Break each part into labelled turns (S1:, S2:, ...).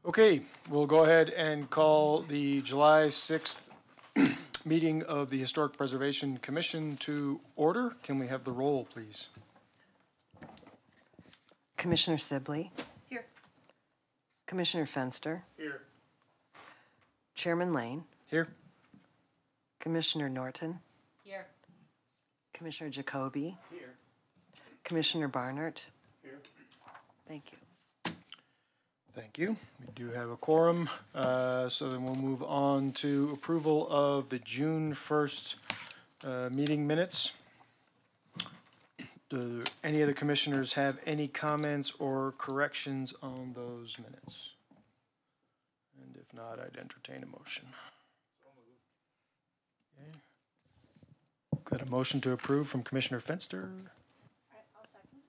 S1: Okay, we'll go ahead and call the July 6th meeting of the Historic Preservation Commission to order. Can we have the roll, please?
S2: Commissioner Sibley.
S3: Here.
S2: Commissioner Fenster.
S1: Here.
S2: Chairman Lane.
S1: Here.
S2: Commissioner Norton.
S3: Here.
S2: Commissioner Jacoby.
S1: Here.
S2: Commissioner Barnert.
S1: Here.
S2: Thank you.
S1: Thank you. We do have a quorum, so then we'll move on to approval of the June 1st meeting minutes. Do any of the commissioners have any comments or corrections on those minutes? And if not, I'd entertain a motion. Okay. Got a motion to approve from Commissioner Fenster.
S3: I'll second.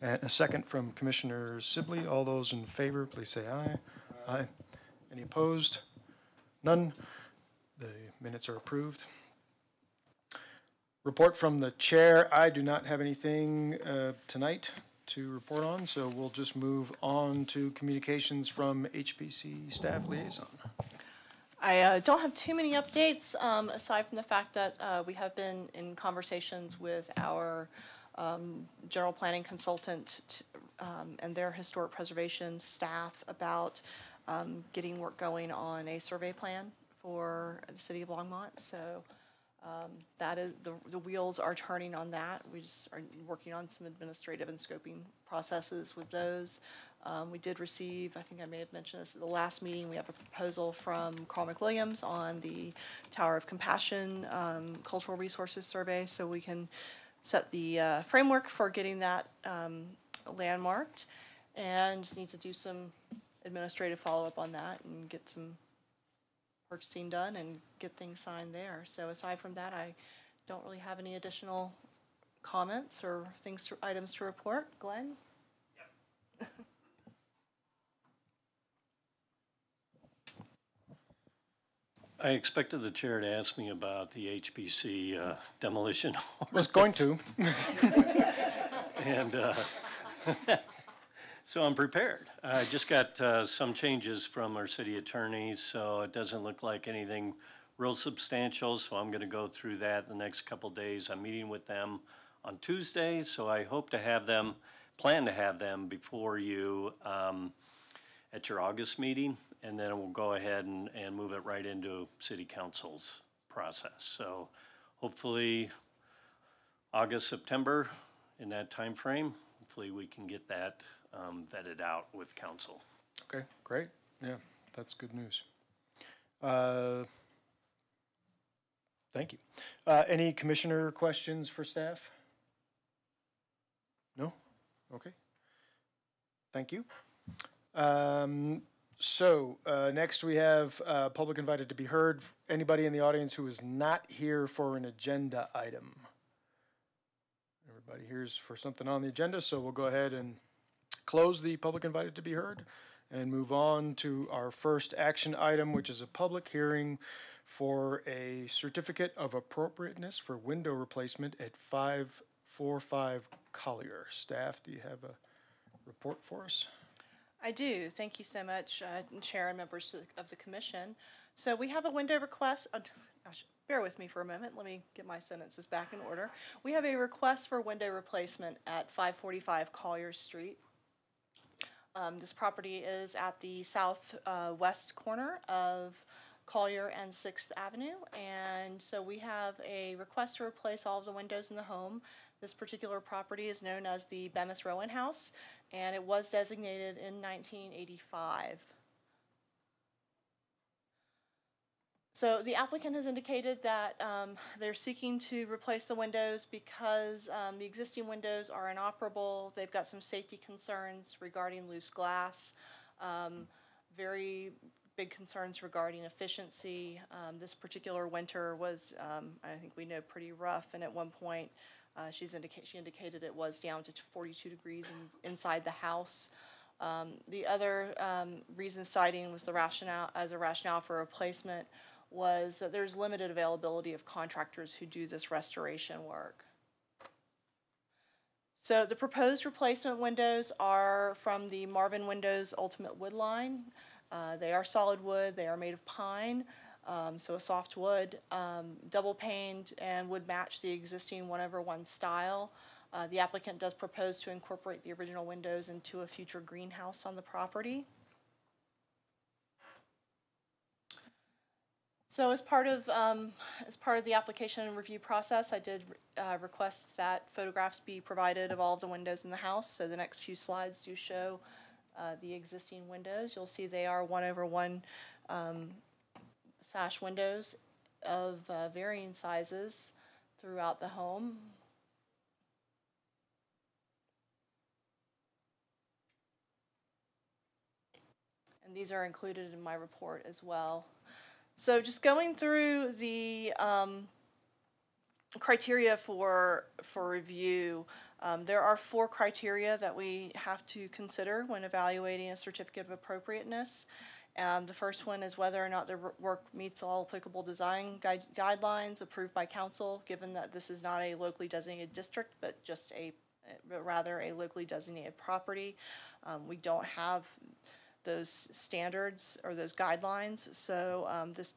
S1: And a second from Commissioner Sibley. All those in favor, please say aye. Aye. Any opposed? None. The minutes are approved. Report from the chair. I do not have anything tonight to report on, so we'll just move on to communications from HPC staff liaison.
S3: I don't have too many updates, aside from the fact that we have been in conversations with our general planning consultant and their historic preservation staff about getting work going on a survey plan for the city of Longmont. So that is, the wheels are turning on that. We just are working on some administrative and scoping processes with those. We did receive, I think I may have mentioned this at the last meeting, we have a proposal from Carl McWilliams on the Tower of Compassion Cultural Resources Survey, so we can set the framework for getting that landmarked, and just need to do some administrative follow-up on that and get some purchasing done and get things signed there. So aside from that, I don't really have any additional comments or items to report. Glenn? Yep.
S4: I expected the chair to ask me about the HPC demolition.
S1: Was going to.
S4: And so I'm prepared. I just got some changes from our city attorney, so it doesn't look like anything real substantial, so I'm going to go through that the next couple days. I'm meeting with them on Tuesday, so I hope to have them, plan to have them before you at your August meeting, and then we'll go ahead and move it right into city council's process. So hopefully August, September, in that time frame, hopefully we can get that vetted out with council.
S1: Okay, great. Yeah, that's good news. Thank you. Any commissioner questions for staff? No? Okay. Thank you. Next we have public invited to be heard. Anybody in the audience who is not here for an agenda item? Everybody here's for something on the agenda, so we'll go ahead and close the public invited to be heard and move on to our first action item, which is a public hearing for a certificate of appropriateness for window replacement at 545 Collier. Staff, do you have a report for us?
S3: I do. Thank you so much, Chair and members of the commission. So we have a window request. Bear with me for a moment. Let me get my sentences back in order. We have a request for window replacement at 545 Collier Street. This property is at the southwest corner of Collier and 6th Avenue, and so we have a request to replace all of the windows in the home. This particular property is known as the Bemis Rowan House, and it was designated in 1985. So the applicant has indicated that they're seeking to replace the windows because the existing windows are inoperable. They've got some safety concerns regarding loose glass, very big concerns regarding efficiency. This particular winter was, I think we know, pretty rough, and at one point she indicated it was down to 42 degrees inside the house. The other reason citing was the rationale for replacement was that there's limited availability of contractors who do this restoration work. So the proposed replacement windows are from the Marvin Windows Ultimate Wood line. They are solid wood, they are made of pine, so a soft wood, double paned, and would match the existing 1/1 style. The applicant does propose to incorporate the original windows into a future greenhouse on the property. So as part of the application and review process, I did request that photographs be provided of all of the windows in the house. So the next few slides do show the existing windows. You'll see they are 1/1 sash windows of varying sizes throughout the home. And these are included in my report as well. So just going through the criteria for review, there are 4 criteria that we have to consider when evaluating a certificate of appropriateness. The first one is whether or not the work meets all applicable design guidelines approved by council, given that this is not a locally designated district, but rather a locally designated property. We don't have those standards or those guidelines, so this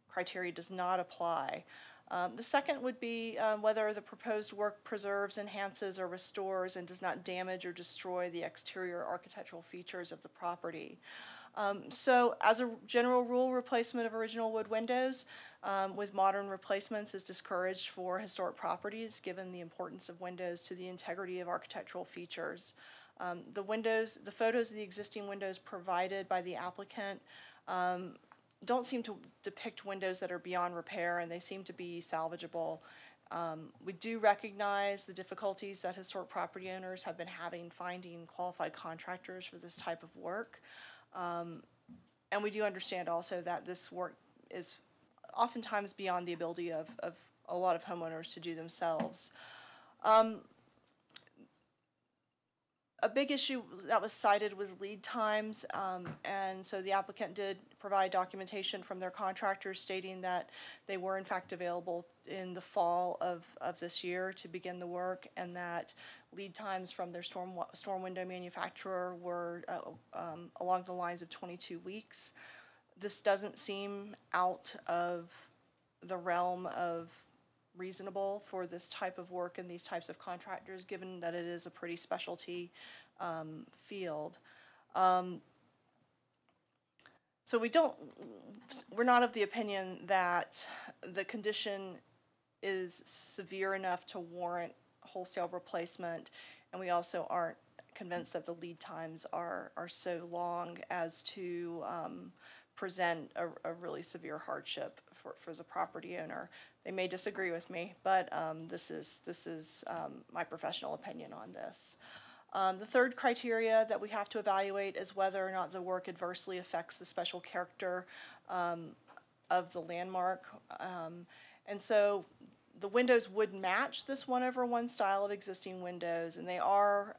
S3: criteria does not apply. The second would be whether the proposed work preserves, enhances, or restores and does not damage or destroy the exterior architectural features of the property. So as a general rule, replacement of original wood windows with modern replacements is discouraged for historic properties, given the importance of windows to the integrity of architectural features. The photos of the existing windows provided by the applicant don't seem to depict windows that are beyond repair, and they seem to be salvageable. We do recognize the difficulties that historic property owners have been having finding qualified contractors for this type of work. And we do understand also that this work is oftentimes beyond the ability of a lot of homeowners to do themselves. A big issue that was cited was lead times, and so the applicant did provide documentation from their contractors stating that they were in fact available in the fall of this year to begin the work, and that lead times from their storm window manufacturer were along the lines of 22 weeks. This doesn't seem out of the realm of reasonable for this type of work and these types of contractors, given that it is a pretty specialty field. So we're not of the opinion that the condition is severe enough to warrant wholesale replacement, and we also aren't convinced that the lead times are so long as to present a really severe hardship for the property owner. They may disagree with me, but this is my professional opinion on this. The third criteria that we have to evaluate is whether or not the work adversely affects the special character of the landmark. And so the windows would match this 1/1 style of existing windows, and they are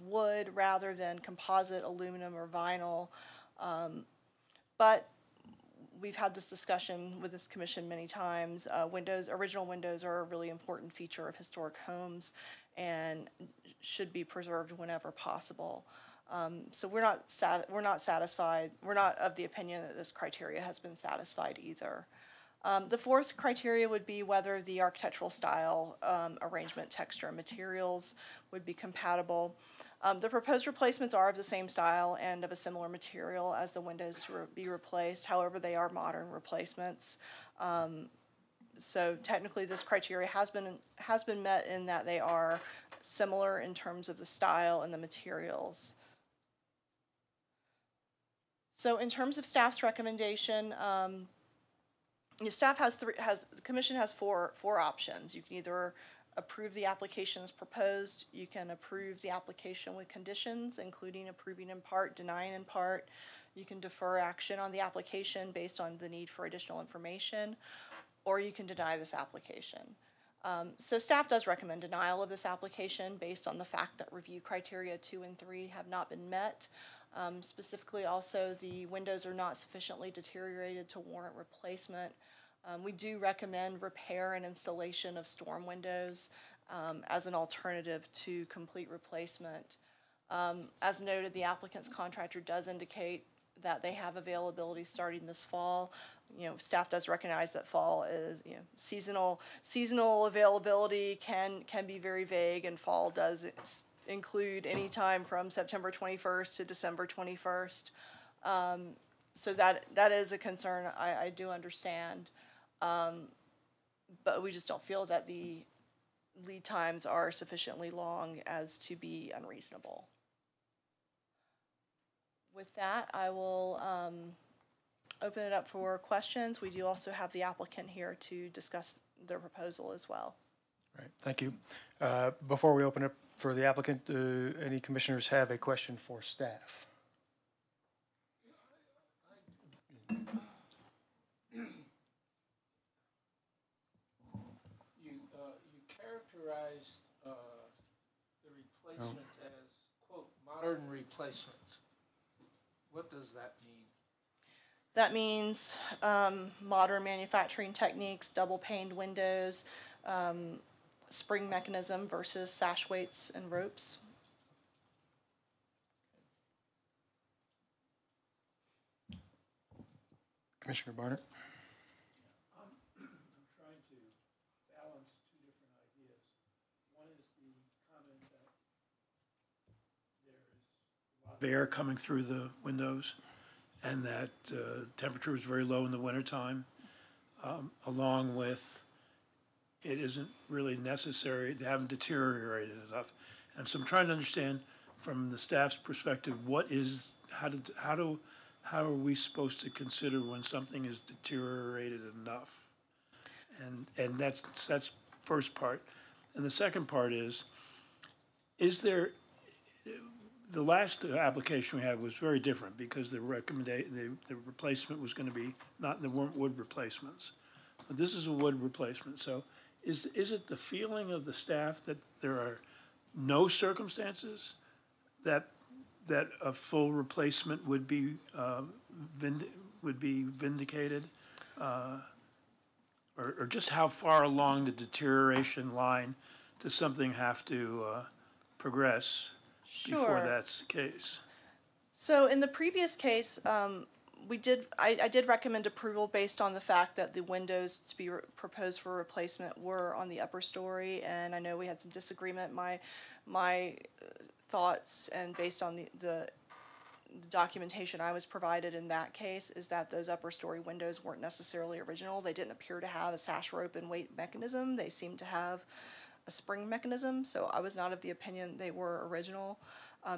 S3: wood rather than composite, aluminum, or vinyl. But we've had this discussion with this commission many times. Original windows are a really important feature of historic homes and should be preserved whenever possible. So we're not satisfied. We're not of the opinion that this criteria has been satisfied either. The fourth criteria would be whether the architectural style, arrangement, texture, and materials would be compatible. The proposed replacements are of the same style and of a similar material as the windows to be replaced. However, they are modern replacements. So technically, this criteria has been met in that they are similar in terms of the style and the materials. So in terms of staff's recommendation, staff the commission has four options. You can either approve the application as proposed, you can approve the application with conditions, including approving in part, denying in part. You can defer action on the application based on the need for additional information, or you can deny this application. So staff does recommend denial of this application based on the fact that review criteria 2 and 3 have not been met. Specifically also, the windows are not sufficiently deteriorated to warrant replacement. We do recommend repair and installation of storm windows as an alternative to complete replacement. As noted, the applicant's contractor does indicate that they have availability starting this fall. You know, staff does recognize that fall is, you know, seasonal availability can be very vague, and fall does include any time from September 21st to December 21st. So that is a concern I do understand. But we just don't feel that the lead times are sufficiently long as to be unreasonable. With that, I will open it up for questions. We do also have the applicant here to discuss their proposal as well.
S1: Right, thank you. Before we open up for the applicant, any commissioners have a question for staff?
S5: You characterized the replacement as, quote, modern replacements. What does that mean?
S3: That means modern manufacturing techniques, double paned windows, spring mechanism versus sash weights and ropes.
S1: Commissioner Barnett?
S5: I'm trying to balance two different ideas. One is the comment that there is a lot of air coming through the windows and that temperature is very low in the wintertime, along with it isn't really necessary, they haven't deteriorated enough. And so I'm trying to understand from the staff's perspective, how are we supposed to consider when something is deteriorated enough? And that's first part. And the second part is there, the last application we had was very different because the replacement was going to be there weren't wood replacements. But this is a wood replacement. So is it the feeling of the staff that there are no circumstances that a full replacement would be vindicated, or just how far along the deterioration line does something have to progress before
S3: Sure.
S5: that's the case?
S3: So in the previous case, I did recommend approval based on the fact that the windows to be proposed for replacement were on the upper story, and I know we had some disagreement. My thoughts, and based on the documentation I was provided in that case, is that those upper story windows weren't necessarily original. They didn't appear to have a sash rope and weight mechanism. They seemed to have a spring mechanism, so I was not of the opinion they were original.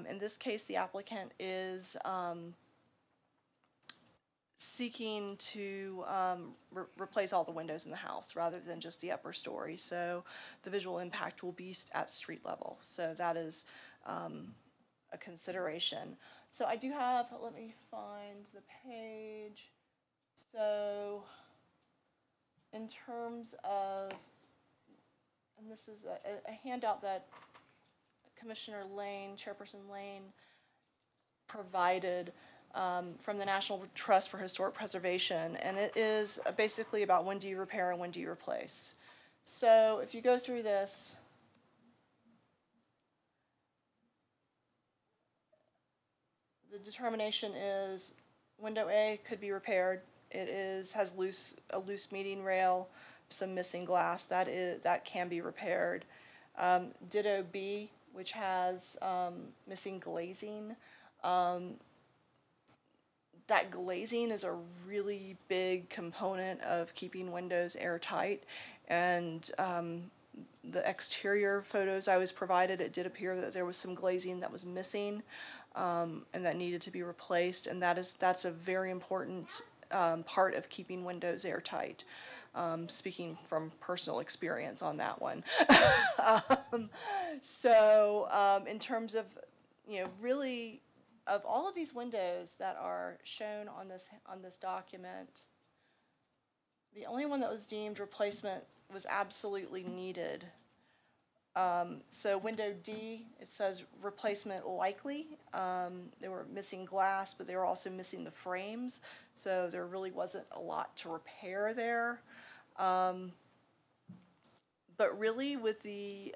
S3: In this case, the applicant is seeking to replace all the windows in the house rather than just the upper story. So the visual impact will be at street level. So that is a consideration. So I do have, let me find the page. So in terms of, and this is a handout that Commissioner Lane, Chairperson Lane, provided from the National Trust for Historic Preservation, and it is basically about when do you repair and when do you replace. So if you go through this, the determination is window A could be repaired. It has a loose meeting rail, some missing glass, that can be repaired. Ditto B, which has missing glazing. That glazing is a really big component of keeping windows airtight, and the exterior photos I was provided, it did appear that there was some glazing that was missing, and that needed to be replaced, and that's a very important part of keeping windows airtight. Speaking from personal experience on that one. So in terms of, really, of all of these windows that are shown on this document, the only one that was deemed replacement was absolutely needed. So window D, it says replacement likely. They were missing glass, but they were also missing the frames, so there really wasn't a lot to repair there. But really, with the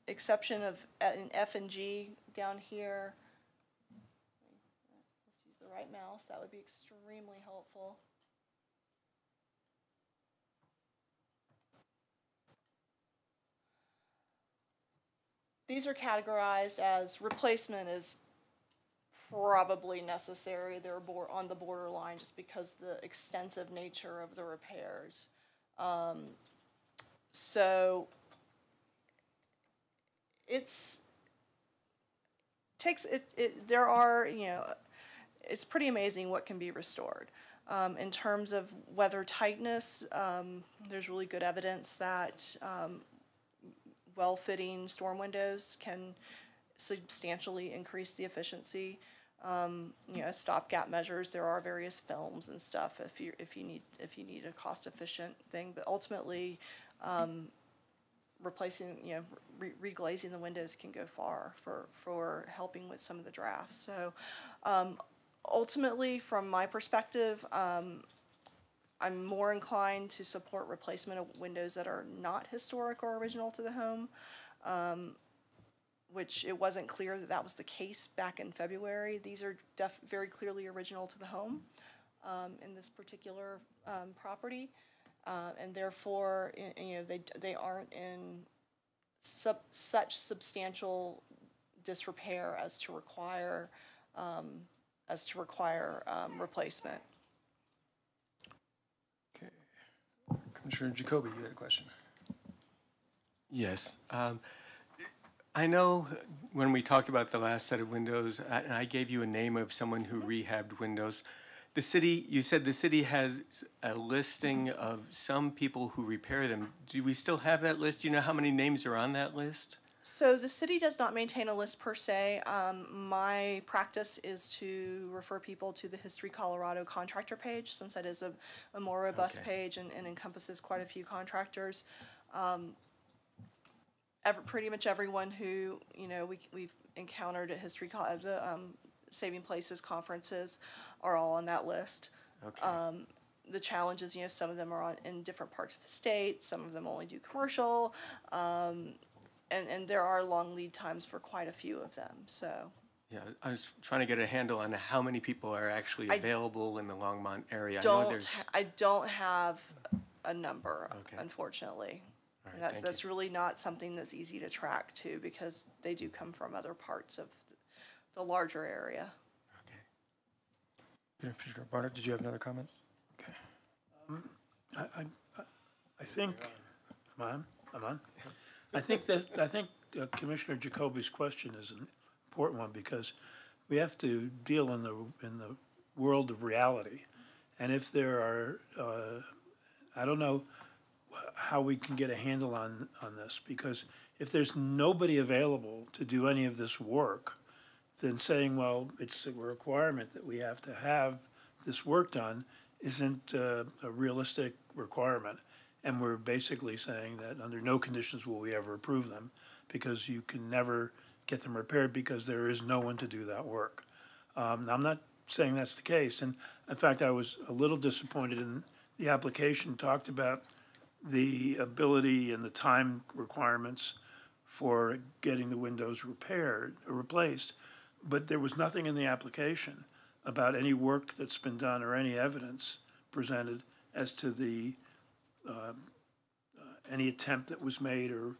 S3: exception of in F and G down here, let's use right mouse, that would be extremely helpful. These are categorized as replacement is probably necessary. They're on the borderline just because the extensive nature of the repairs. So there are, it's pretty amazing what can be restored. In terms of weather tightness, there's really good evidence that well-fitting storm windows can substantially increase the efficiency. As stopgap measures, there are various films and stuff if you need a cost-efficient thing, but ultimately, replacing, reglazing the windows can go far for helping with some of the drafts. So, ultimately, from my perspective, I'm more inclined to support replacement of windows that are not historic or original to the home, which it wasn't clear that was the case back in February. These are very clearly original to the home in this particular property, and therefore, they aren't in such substantial disrepair as to require replacement.
S1: Okay. Commissioner Jacoby, you had a question.
S6: Yes. I know when we talked about the last set of windows, and I gave you a name of someone who rehabbed windows. You said the city has a listing of some people who repair them. Do we still have that list? Do you know how many names are on that list?
S3: So the city does not maintain a list per se. My practice is to refer people to the History Colorado contractor page, since that is a more robust page and encompasses quite a few contractors. Pretty much everyone who we've encountered at the Saving Places conferences are all on that list.
S6: Okay.
S3: The challenge is, some of them are in different parts of the state. Some of them only do commercial. And there are long lead times for quite a few of them, so.
S6: Yeah, I was trying to get a handle on how many people are actually available in the Longmont area.
S3: I don't have a number, unfortunately.
S6: All right,
S3: And that's really not something that's easy to track too, because they do come from other parts of the larger area.
S6: Okay.
S1: Commissioner Barnard, did you have another comment? Okay.
S5: I think, I'm on? I think Commissioner Jacoby's question is an important one, because we have to deal in the world of reality. And if there are, I don't know how we can get a handle on this, because if there's nobody available to do any of this work, then saying, well, it's a requirement that we have to have this work done isn't a realistic requirement. And we're basically saying that under no conditions will we ever approve them, because you can never get them repaired because there is no one to do that work. I'm not saying that's the case. And in fact, I was a little disappointed in the application talked about the ability and the time requirements for getting the windows repaired or replaced. But there was nothing in the application about any work that's been done or any evidence presented as to the any attempt that was made or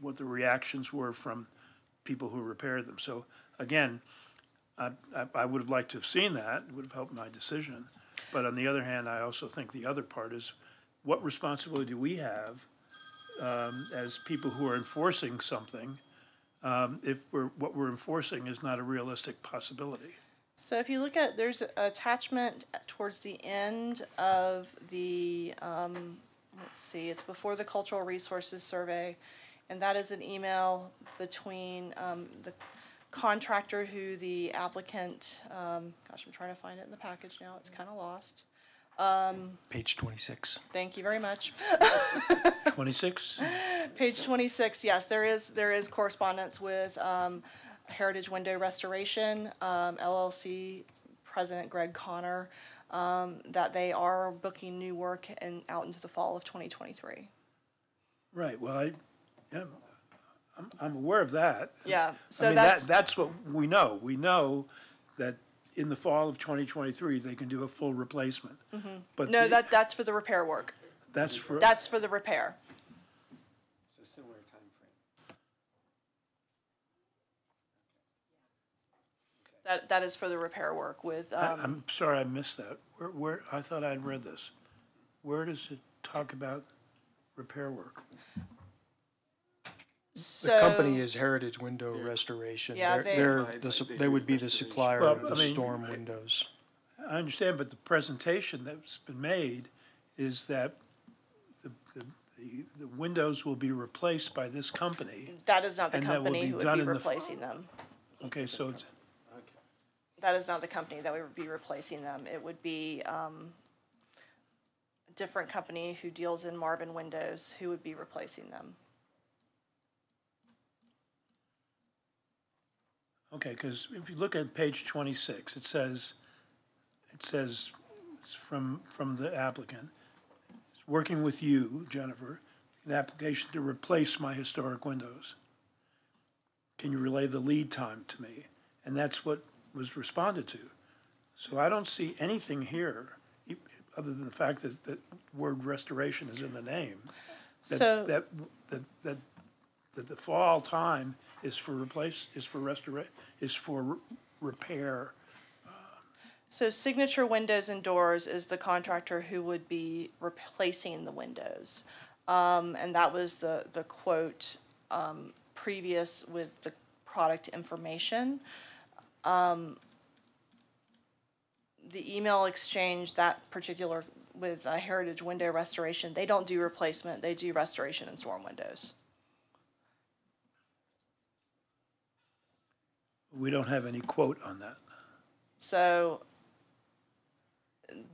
S5: what the reactions were from people who repaired them. So again, I would have liked to have seen that. It would have helped my decision. But on the other hand, I also think the other part is, what responsibility do we have as people who are enforcing something if what we're enforcing is not a realistic possibility?
S3: So if you look at, there's an attachment towards the end of the, let's see, it's before the Cultural Resources Survey, and that is an email between the contractor who the applicant, gosh, I'm trying to find it in the package now, it's kind of lost.
S1: Page 26.
S3: Thank you very much.
S5: 26?
S3: Page 26, yes, there is correspondence with Heritage Window Restoration, LLC, President Greg Connor, that they are booking new work out into the fall of 2023.
S5: Right, well, I'm aware of that.
S3: Yeah, so
S5: I mean, that's what we know. We know that in the fall of 2023, they can do a full replacement. But
S3: No,
S5: the-
S3: that's for the repair work.
S5: That's for,
S3: That's for the repair.
S6: It's a similar timeframe.
S3: That is for the repair work with,
S5: I'm sorry, I missed that. Where, I thought I'd read this. Where does it talk about repair work?
S1: The company is Heritage Window Restoration.
S3: Yeah,
S1: They would be the supplier
S5: Well,
S1: of the
S5: I mean,
S1: storm windows.
S5: I understand, but the presentation that's been made is that the windows will be replaced by this company.
S3: that is not the
S5: and that will
S3: company
S5: be
S3: who would
S5: done
S3: be
S5: in the-
S3: replacing them.
S5: Okay, so it's,
S3: That is not the company that would be replacing them. It would be a different company who deals in Marvin windows who would be replacing them.
S5: okay, because if you look at page 26, it says it's from the applicant, it's working with you, Jennifer, an application to replace my historic windows. Can you relay the lead time to me? And that's what was responded to. So I don't see anything here, other than the fact that the word restoration is in the name.
S3: So-
S5: That the fall time is for repair.
S3: So Signature Windows and Doors is the contractor who would be replacing the windows. And that was the quote, previous with the product information. The email exchange, that particular, with Heritage Window Restoration, they don't do replacement, they do restoration and storm windows.
S5: We don't have any quote on that.
S3: So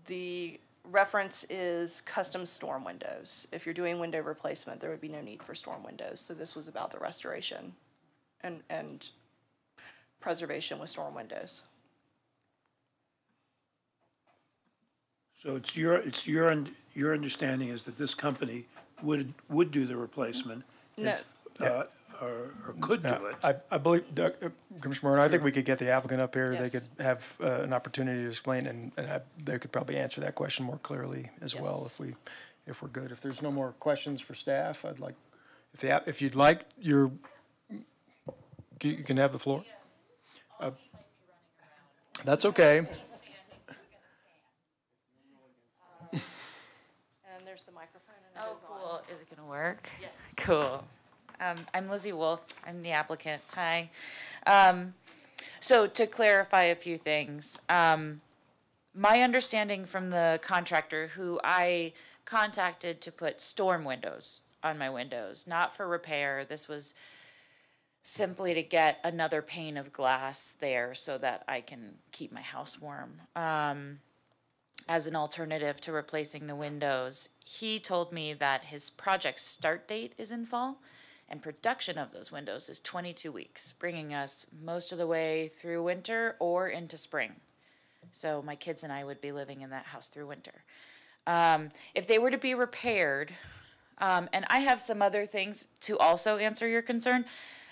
S3: the reference is custom storm windows. If you're doing window replacement, there would be no need for storm windows. So this was about the restoration and preservation with storm windows.
S5: So it's your understanding is that this company would do the replacement? if, Or could do it?
S1: I believe, Commissioner Moran, I think we could get the applicant up here. They
S3: Yes.
S1: could have an opportunity to explain, and they could probably answer that question more clearly as well
S3: Yes.
S1: if we're good. If there's no more questions for staff, I'd like, if you'd like, you can have the floor. That's okay.
S3: And there's the microphone.
S7: Oh, cool. Is it gonna work? Yes. Cool. I'm Lizzie Wolf. I'm the applicant. Hi. So to clarify a few things, my understanding from the contractor who I contacted to put storm windows on my windows, not for repair. This was simply to get another pane of glass there so that I can keep my house warm. As an alternative to replacing the windows, he told me that his project start date is in fall and production of those windows is 22 weeks, bringing us most of the way through winter or into spring. So my kids and I would be living in that house through winter. If they were to be repaired, and I have some other things to also answer your concern.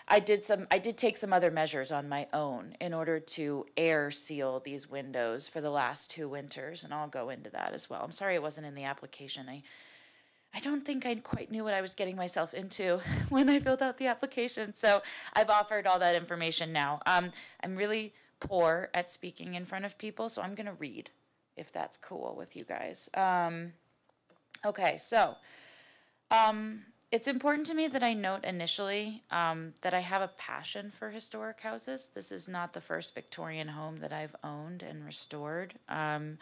S7: I did take some other measures on my own in order to air seal these windows for the last 2 winters, and I'll go into that as well. I'm sorry it wasn't in the application. I don't think I quite knew what I was getting myself into when I filled out the application, so I've offered all that information now. I'm really poor at speaking in front of people, so I'm gonna read, if that's cool with you guys. Okay, so it's important to me that I note initially that I have a passion for historic houses. This is not the first Victorian home that I've owned and restored, and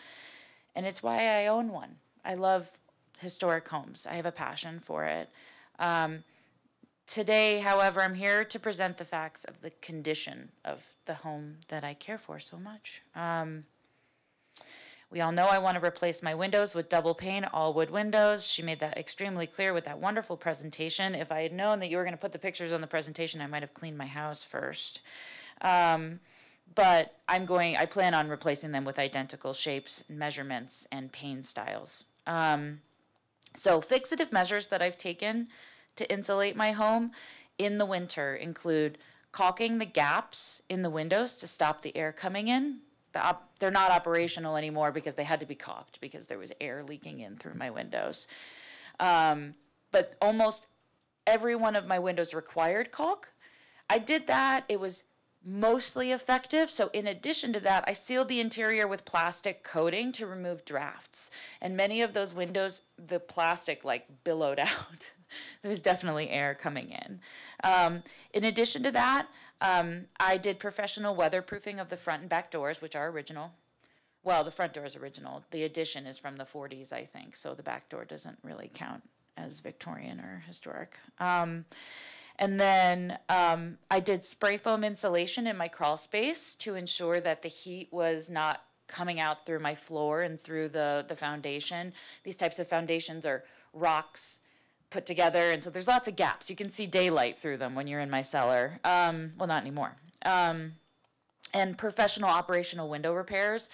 S7: it's why I own one. I love historic homes. I have a passion for it. Today, however, I'm here to present the facts of the condition of the home that I care for so much. We all know I want to replace my windows with double pane, all wood windows. She made that extremely clear with that wonderful presentation. If I had known that you were going to put the pictures on the presentation, I might have cleaned my house first. But I plan on replacing them with identical shapes, measurements, and pane styles. So fixative measures that I've taken to insulate my home in the winter include caulking the gaps in the windows to stop the air coming in. they're not operational anymore because they had to be caulked because there was air leaking in through my windows. But almost every one of my windows required caulk. I did that. It was mostly effective. So in addition to that, I sealed the interior with plastic coating to remove drafts. And many of those windows, the plastic like billowed out. There was definitely air coming in. In addition to that, I did professional weatherproofing of the front and back doors, which are original. Well, the front door is original. The addition is from the 40s, I think. So the back door doesn't really count as Victorian or historic. And then I did spray foam insulation in my crawl space to ensure that the heat was not coming out through my floor and through the foundation. These types of foundations are rocks put together, and so there's lots of gaps. You can see daylight through them when you're in my cellar. Well, not anymore. And professional operational window repairs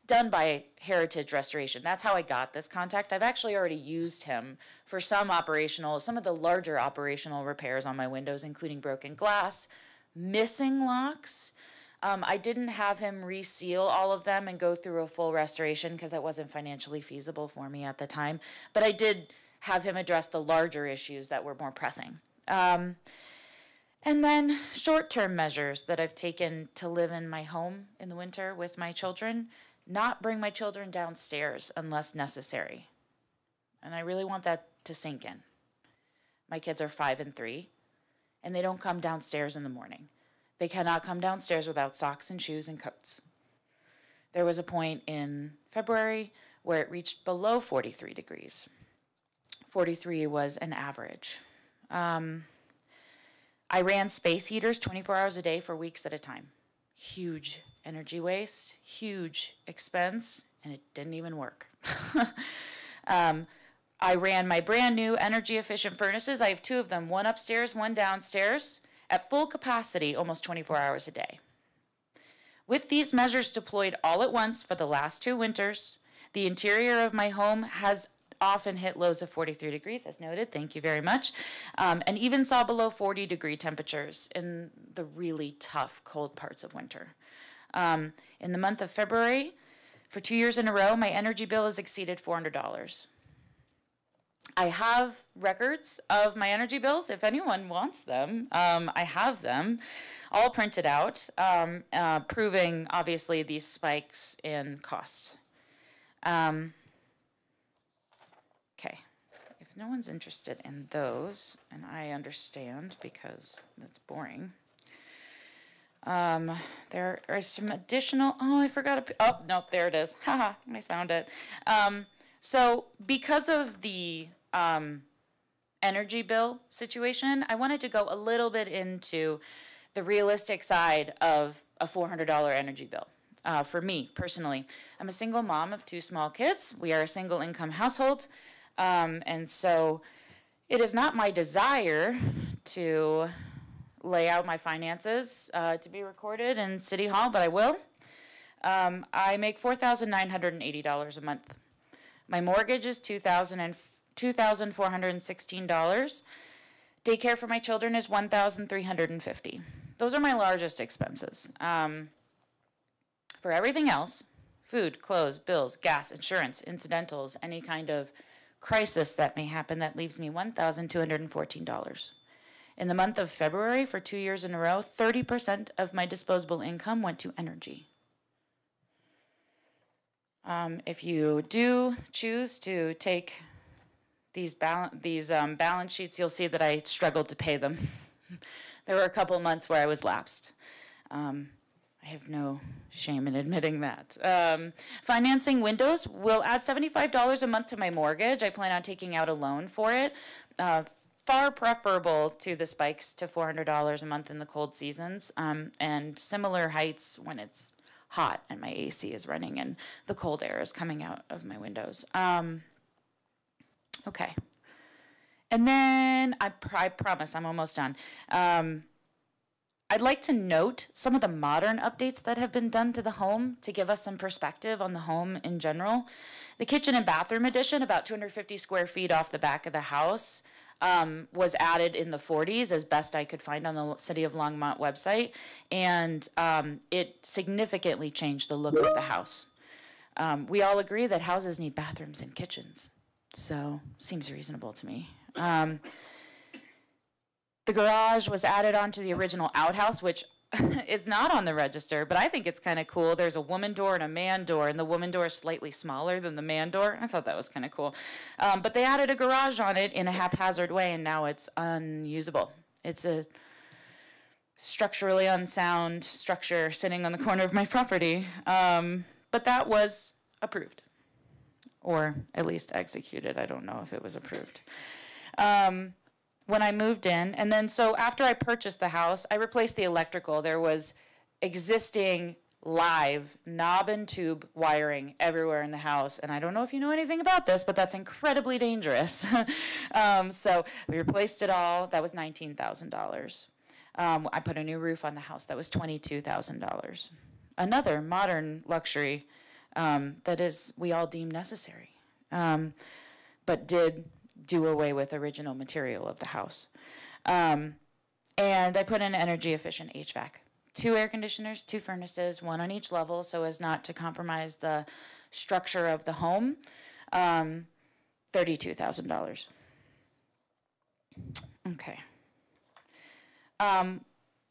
S7: done by Heritage Restoration. That's how I got this contact. I've actually already used him for some of the larger operational repairs on my windows, including broken glass, missing locks. I didn't have him reseal all of them and go through a full restoration because that wasn't financially feasible for me at the time. But I did have him address the larger issues that were more pressing. And then short-term measures that I've taken to live in my home in the winter with my children. Not bring my children downstairs unless necessary. And I really want that to sink in. My kids are 5 and 3, and they don't come downstairs in the morning. They cannot come downstairs without socks and shoes and coats. There was a point in February where it reached below 43 degrees. 43 was an average. I ran space heaters 24 hours a day for weeks at a time. Huge energy waste, huge expense, and it didn't even work. I ran my brand new energy efficient furnaces. I have 2 of them, one upstairs, one downstairs, at full capacity almost 24 hours a day. With these measures deployed all at once for the last 2 winters, the interior of my home has often hit lows of 43 degrees, as noted, thank you very much, and even saw below 40 degree temperatures in the really tough cold parts of winter. In the month of February, for 2 years in a row, my energy bill has exceeded $400. I have records of my energy bills if anyone wants them. I have them all printed out, proving obviously these spikes in cost. Okay, if no one's interested in those, and I understand because that's boring. There are some additional, I forgot nope, there it is. Haha, I found it. So because of the energy bill situation, I wanted to go a little bit into the realistic side of a $400 energy bill. For me, personally, I'm a single mom of 2 small kids. We are a single income household. And so it is not my desire to lay out my finances to be recorded in City Hall, but I will. I make $4,980 a month. My mortgage is $2,416. Daycare for my children is $1,350. Those are my largest expenses. For everything else, food, clothes, bills, gas, insurance, incidentals, any kind of crisis that may happen, that leaves me $1,214. In the month of February, for 2 years in a row, 30% of my disposable income went to energy. If you do choose to take these balance sheets, you'll see that I struggled to pay them. There were a couple months where I was lapsed. I have no shame in admitting that. Financing windows will add $75 a month to my mortgage. I plan on taking out a loan for it. Far preferable to the spikes to $400 a month in the cold seasons, and similar heights when it's hot and my AC is running and the cold air is coming out of my windows. Okay. And then I promise I'm almost done. I'd like to note some of the modern updates that have been done to the home to give us some perspective on the home in general. The kitchen and bathroom addition, about 250 square feet off the back of the house, was added in the 40s, as best I could find on the City of Longmont website, and it significantly changed the look of the house. We all agree that houses need bathrooms and kitchens, so seems reasonable to me. The garage was added onto the original outhouse, which is not on the register, but I think it's kind of cool. There's a woman door and a man door, and the woman door is slightly smaller than the man door. I thought that was kind of cool. But they added a garage on it in a haphazard way, and now it's unusable. It's a structurally unsound structure sitting on the corner of my property. But that was approved, or at least executed. I don't know if it was approved. When I moved in, and then so after I purchased the house, I replaced the electrical. There was existing live knob and tube wiring everywhere in the house, and I don't know if you know anything about this, but that's incredibly dangerous. So we replaced it all. That was $19,000. I put a new roof on the house. That was $22,000. Another modern luxury that is we all deem necessary, but did do away with original material of the house. And I put in energy efficient HVAC. 2 air conditioners, 2 furnaces, 1 on each level so as not to compromise the structure of the home. $32,000. Okay.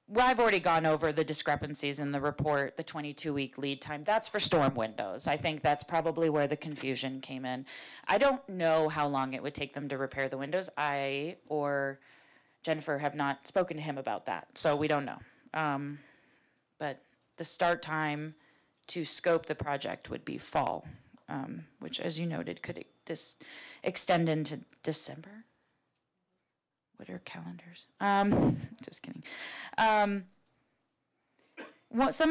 S7: Well, I've already gone over the discrepancies in the report, the 22-week lead time. That's for storm windows. I think that's probably where the confusion came in. I don't know how long it would take them to repair the windows. I or Jennifer have not spoken to him about that, so we don't know. But the start time to scope the project would be fall, which, as you noted, could extend into December. What are calendars? Just kidding. Some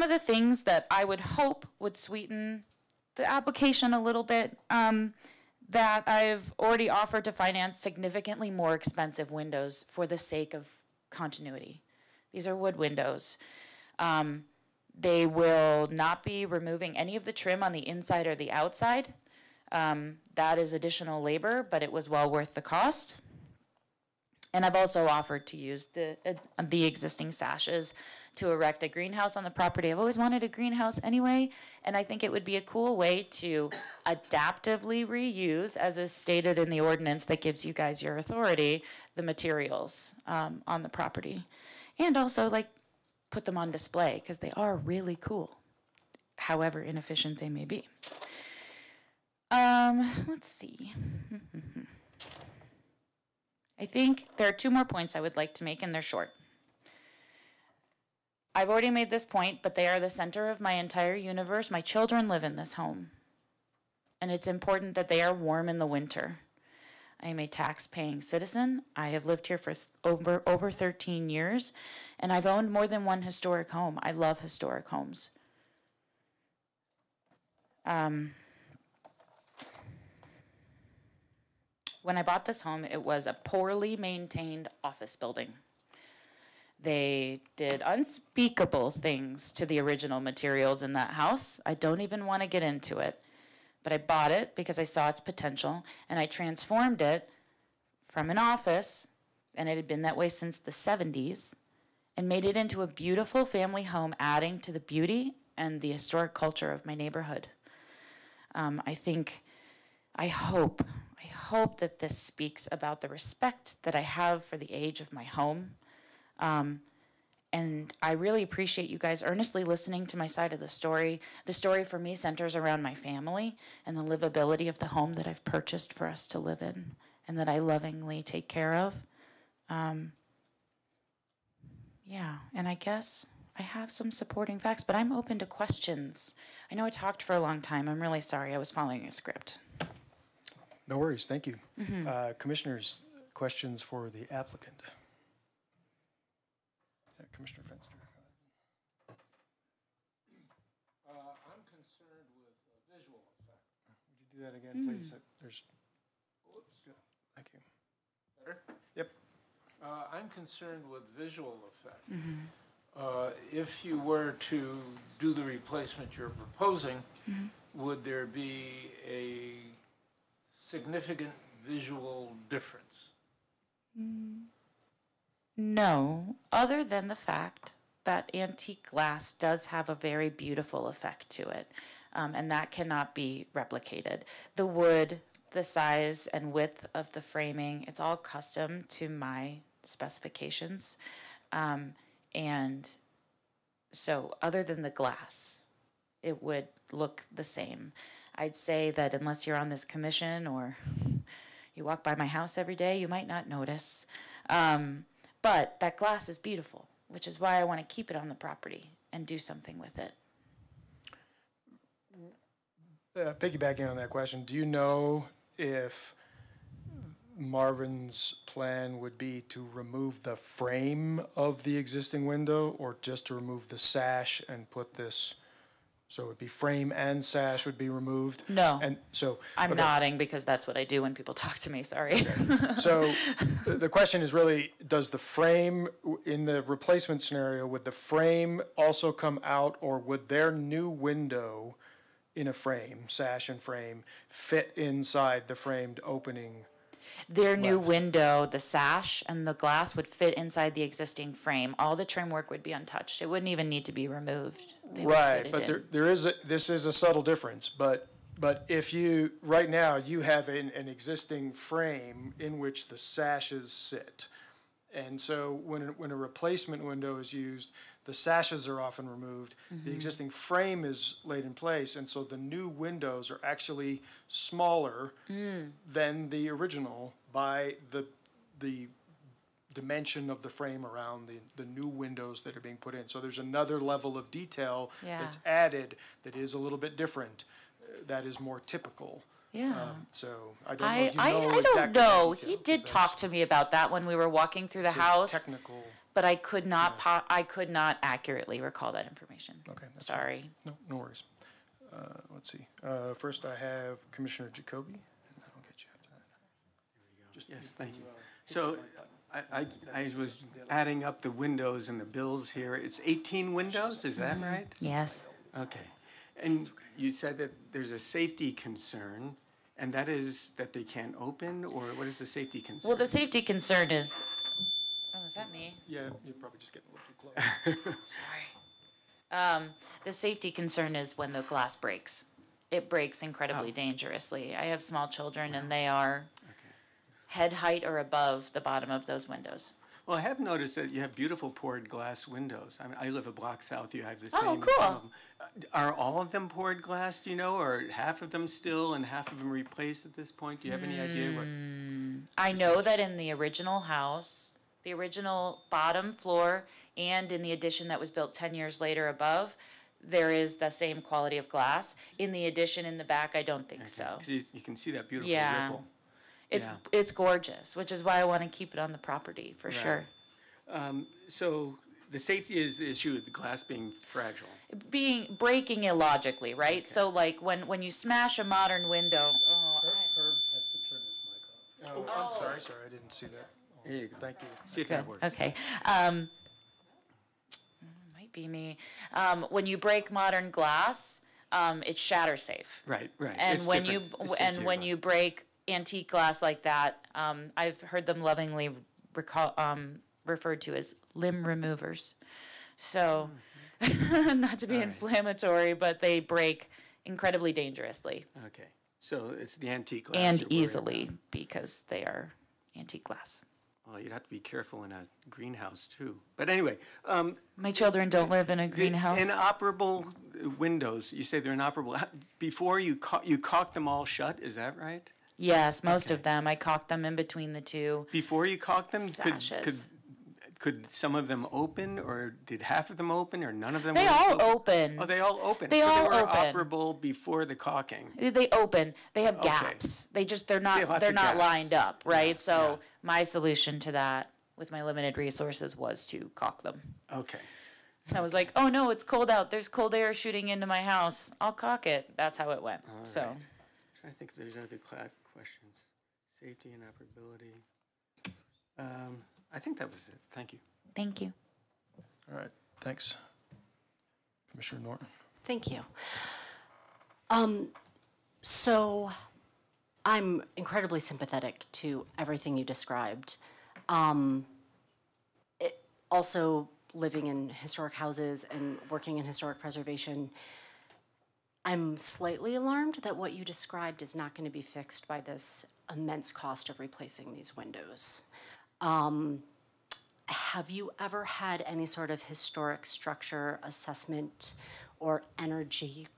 S7: of the things that I would hope would sweeten the application a little bit, that I've already offered to finance significantly more expensive windows for the sake of continuity. These are wood windows. They will not be removing any of the trim on the inside or the outside. That is additional labor, but it was well worth the cost. And I've also offered to use the existing sashes to erect a greenhouse on the property. I've always wanted a greenhouse anyway, and I think it would be a cool way to adaptively reuse, as is stated in the ordinance that gives you guys your authority, the materials on the property. And also, like, put them on display, because they are really cool, however inefficient they may be. Let's see. I think there are 2 more points I would like to make, and they're short. I've already made this point, but they are the center of my entire universe. My children live in this home, and it's important that they are warm in the winter. I am a tax-paying citizen. I have lived here for over 13 years, and I've owned more than one historic home. I love historic homes. When I bought this home, it was a poorly maintained office building. They did unspeakable things to the original materials in that house. I don't even want to get into it. But I bought it because I saw its potential, and I transformed it from an office, and it had been that way since the 70s, and made it into a beautiful family home, adding to the beauty and the historic culture of my neighborhood. I hope that this speaks about the respect that I have for the age of my home. And I really appreciate you guys earnestly listening to my side of the story. The story for me centers around my family and the livability of the home that I've purchased for us to live in and that I lovingly take care of. Yeah, and I guess I have some supporting facts, but I'm open to questions. I know I talked for a long time. I'm really sorry. I was following a script.
S1: No worries, thank you. Commissioners, questions for the applicant? Commissioner Fenster.
S5: I'm concerned with visual effect.
S1: Would you do that again, please? There's.
S5: Whoops.
S1: Thank you.
S5: Better?
S1: Yep.
S5: I'm concerned with visual effect. If you were to do the replacement you're proposing, would there be a significant visual difference?
S7: No, other than the fact that antique glass does have a very beautiful effect to it, and that cannot be replicated. The wood, the size and width of the framing, it's all custom to my specifications. And so other than the glass, it would look the same. I'd say that unless you're on this commission or you walk by my house every day, you might not notice. But that glass is beautiful, which is why I want to keep it on the property and do something with it.
S1: Piggybacking on that question, do you know if Marvin's plan would be to remove the frame of the existing window or just to remove the sash and put this, so it would be frame and sash would be removed?
S7: No.
S1: And so.
S7: I'm
S1: okay.
S7: nodding because that's what I do when people talk to me, sorry.
S1: So the question is really, does the frame, in the replacement scenario, would the frame also come out, or would their new window in a frame, sash and frame, fit inside the framed opening?
S7: Their new window, the sash and the glass would fit inside the existing frame. All the trim work would be untouched. It wouldn't even need to be removed. They would fit
S1: Right,
S7: it
S1: but
S7: in.
S1: this is a subtle difference, but if you, right now, you have an existing frame in which the sashes sit. And so when a replacement window is used, the sashes are often removed, the existing frame is laid in place, and so the new windows are actually smaller than the original by the dimension of the frame around the new windows that are being put in. So there's another level of detail that's added that is a little bit different, that is more typical.
S7: Yeah.
S1: So I don't know if you know
S7: I don't
S1: exactly the
S7: know.
S1: detail,
S7: He
S1: 'cause
S7: did
S1: that's-
S7: talk to me about that when we were walking through the
S1: it's a
S7: house,
S1: technical.
S7: but I could not I could not accurately recall that information.
S1: Okay, that's fine.
S7: Sorry.
S1: No worries. Let's see. First I have Commissioner Jacoby, and then I'll get you after that.
S6: Yes, thank you. So I was adding up the windows and the bills here. It's 18 windows, is that right?
S7: Yes.
S6: Okay. And you said that there's a safety concern, and that is that they can't open, or what is the safety concern?
S7: Well, the safety concern is. Oh, is that me?
S1: Yeah, you're probably just getting a little too close.
S7: Sorry. The safety concern is when the glass breaks. It breaks incredibly dangerously. I have small children, and they are head height or above the bottom of those windows.
S6: Well, I have noticed that you have beautiful poured glass windows. I mean, I live a block south, you have the same.
S7: Oh,
S6: in some
S7: cool.
S6: of them. Are all of them poured glass, do you know, or half of them still and half of them replaced at this point? Do you have any idea what?
S7: I know that in the original house, the original bottom floor, and in the addition that was built 10 years later above, there is the same quality of glass. In the addition in the back, I don't think so.
S6: 'Cause you can see that beautiful
S7: Yeah.
S6: ripple.
S7: It's
S6: Yeah.
S7: it's gorgeous, which is why I want to keep it on the property for sure.
S6: So the safety is the issue with the glass being fragile.
S7: Breaking illogically, right? So like when you smash a modern window,
S5: Herb has to turn his mic off.
S1: Oh, I'm sorry, I didn't see that.
S6: There you go.
S1: Thank you.
S6: See if
S7: good.
S6: that works.
S7: Okay. Might be me. When you break modern glass, it's shatter safe.
S6: Right.
S7: And
S6: It's
S7: when
S6: different. It's
S7: and
S6: safety
S7: when
S6: around.
S7: you break antique glass like that, I've heard them lovingly referred to as limb removers. So, not to be inflammatory, but they break incredibly dangerously
S6: Okay. So it's the antique glass.
S7: and
S6: you're worried
S7: easily
S6: about.
S7: because they are antique glass.
S6: Well, you'd have to be careful in a greenhouse too. But anyway,
S7: My children don't live in a
S6: the
S7: greenhouse.
S6: inoperable windows. You say they're inoperable. Before you caulk them all shut. Is that right?
S7: Yes, most of them. I caulked them in between the two.
S6: Before you caulk them,
S7: Sashes.
S6: could some of them open, or did half of them open, or none of them?
S7: They
S6: were
S7: all open.
S6: Oh, they all open.
S7: They
S6: so
S7: all
S6: they were
S7: open.
S6: operable before the caulking.
S7: They open. They have
S6: Okay.
S7: gaps. They're
S6: They have lots
S7: they're
S6: of
S7: not
S6: gaps.
S7: lined up, right?
S6: Yeah,
S7: So
S6: yeah.
S7: my solution to that with my limited resources was to caulk them.
S6: Okay.
S7: I was like, "Oh no, it's cold out. There's cold air shooting into my house. I'll caulk it." That's how it went.
S6: All
S7: So
S6: right. Trying to think if there's other class questions. Safety and operability. I think that was it. Thank you.
S7: thank you.
S1: All right, thanks. Commissioner Norton.
S8: Thank you. So I'm incredibly sympathetic to everything you described. Also, living in historic houses and working in historic preservation, I'm slightly alarmed that what you described is not going to be fixed by this immense cost of replacing these windows. Have you ever had any sort of historic structure assessment or energy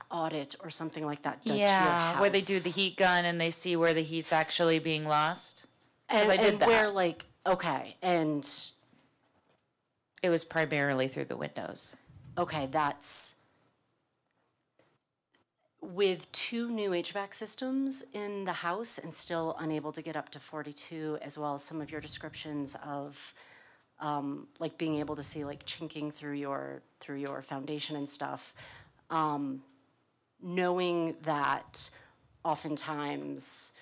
S8: audit or something like that done to your house?
S7: Yeah, where they do the heat gun and they see where the heat's actually being lost. 'Cause
S8: And,
S7: I did
S8: and
S7: that.
S8: where, like, okay, and
S7: It was primarily through the windows.
S8: okay, that's with 2 new HVAC systems in the house and still unable to get up to 42, as well as some of your descriptions of like being able to see like chinking through your foundation and stuff. Knowing that oftentimes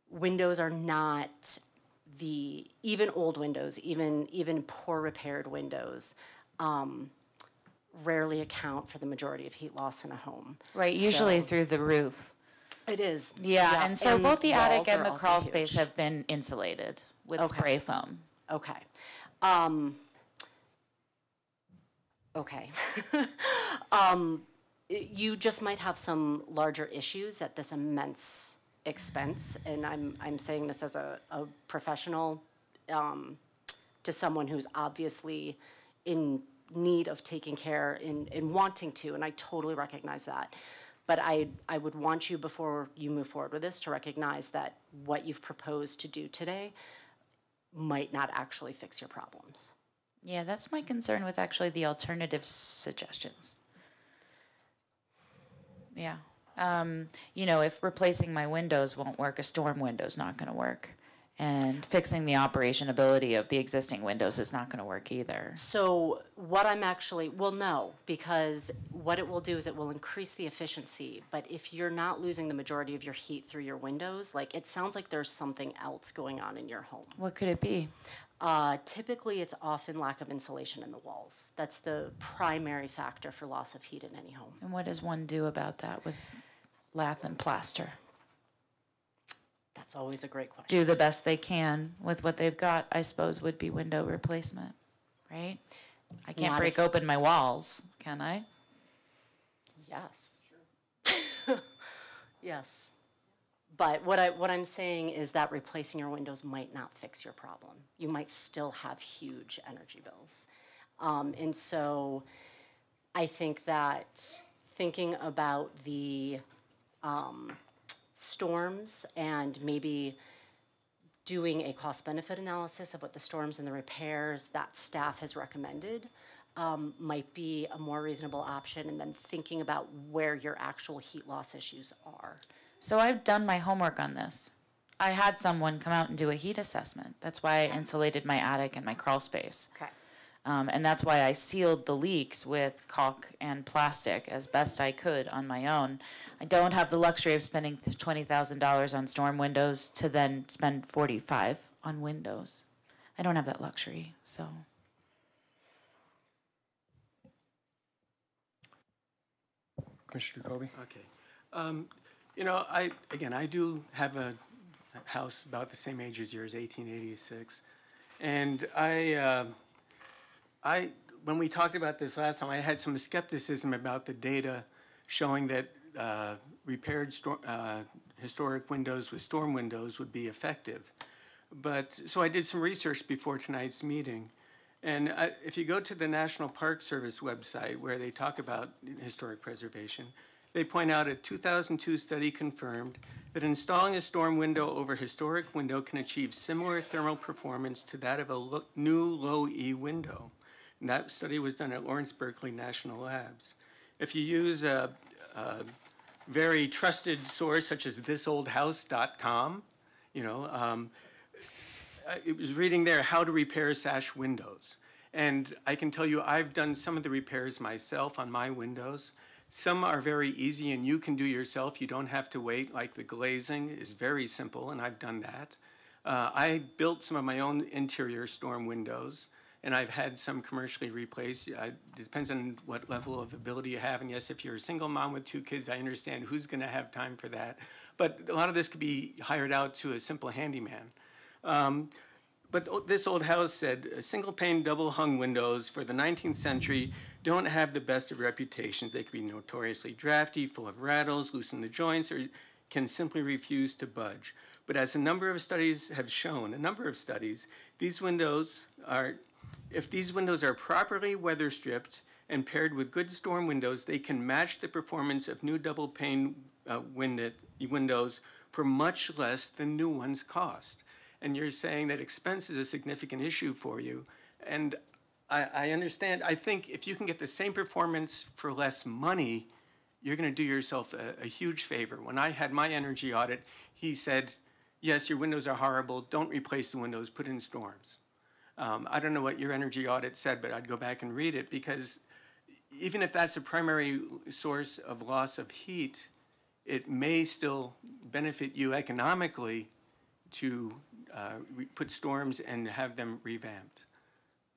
S8: windows are not even old windows, even poor repaired windows, rarely account for the majority of heat loss in a home.
S7: Right, usually
S8: So-
S7: through the roof.
S8: It is.
S7: Yeah, and so both the attic
S8: walls
S7: and
S8: are
S7: the
S8: also
S7: crawl
S8: huge.
S7: space have been insulated with
S8: Okay.
S7: spray foam.
S8: Okay. Okay. You just might have some larger issues at this immense expense, and I'm saying this as a professional, to someone who's obviously in need of taking care in wanting to, and I totally recognize that. But I would want you, before you move forward with this, to recognize that what you've proposed to do today might not actually fix your problems.
S7: Yeah, that's my concern with actually the alternative suggestions. Yeah. You know, if replacing my windows won't work, a storm window's not gonna work. And fixing the operationability of the existing windows is not gonna work either.
S8: So what I'm actually, well, no, because what it will do is it will increase the efficiency, but if you're not losing the majority of your heat through your windows, like, it sounds like there's something else going on in your home.
S7: What could it be?
S8: Typically, it's often lack of insulation in the walls. That's the primary factor for loss of heat in any home.
S7: And what does one do about that with lath and plaster?
S8: That's always a great question.
S7: Do the best they can with what they've got, I suppose, would be window replacement, right? I can't
S8: Not
S7: break
S8: if-
S7: open my walls, can I?
S8: Yes. Yes. But what I'm saying is that replacing your windows might not fix your problem. You might still have huge energy bills. And so I think that thinking about the storms and maybe doing a cost-benefit analysis of what the storms and the repairs that staff has recommended might be a more reasonable option, and then thinking about where your actual heat loss issues are.
S7: So I've done my homework on this. I had someone come out and do a heat assessment. That's why I insulated my attic and my crawl space.
S8: Okay.
S7: And that's why I sealed the leaks with caulk and plastic as best I could on my own. I don't have the luxury of spending $20,000 on storm windows to then spend $45,000 on windows. I don't have that luxury, so.
S1: Commissioner Kobe?
S6: Okay. You know, I do have a house about the same age as yours, 1886. And when we talked about this last time, I had some skepticism about the data showing that repaired historic windows with storm windows would be effective. So I did some research before tonight's meeting. And if you go to the National Park Service website where they talk about historic preservation, they point out a 2002 study confirmed that installing a storm window over historic window can achieve similar thermal performance to that of a new low-E window. And that study was done at Lawrence Berkeley National Labs. If you use a very trusted source such as thisoldhouse.com, you know, it was reading there how to repair sash windows. And I can tell you I've done some of the repairs myself on my windows. Some are very easy and you can do yourself. You don't have to wait. Like the glazing is very simple, and I've done that. I built some of my own interior storm windows, and I've had some commercially replaced. It depends on what level of ability you have. And yes, if you're a single mom with 2 kids, I understand who's going to have time for that. But a lot of this could be hired out to a simple handyman. But but this old house said, single pane, double hung windows for the 19th century don't have the best of reputations. They can be notoriously drafty, full of rattles, loosen the joints, or can simply refuse to budge. But as a number of studies have shown, these windows are, if these windows are properly weather stripped and paired with good storm windows, they can match the performance of new double pane windows for much less than new ones cost. And you're saying that expense is a significant issue for you. And I understand, I think if you can get the same performance for less money, you're gonna do yourself a huge favor. When I had my energy audit, he said, yes, your windows are horrible, don't replace the windows, put in storms. I don't know what your energy audit said, but I'd go back and read it, because even if that's a primary source of loss of heat, it may still benefit you economically to put storms and have them revamped.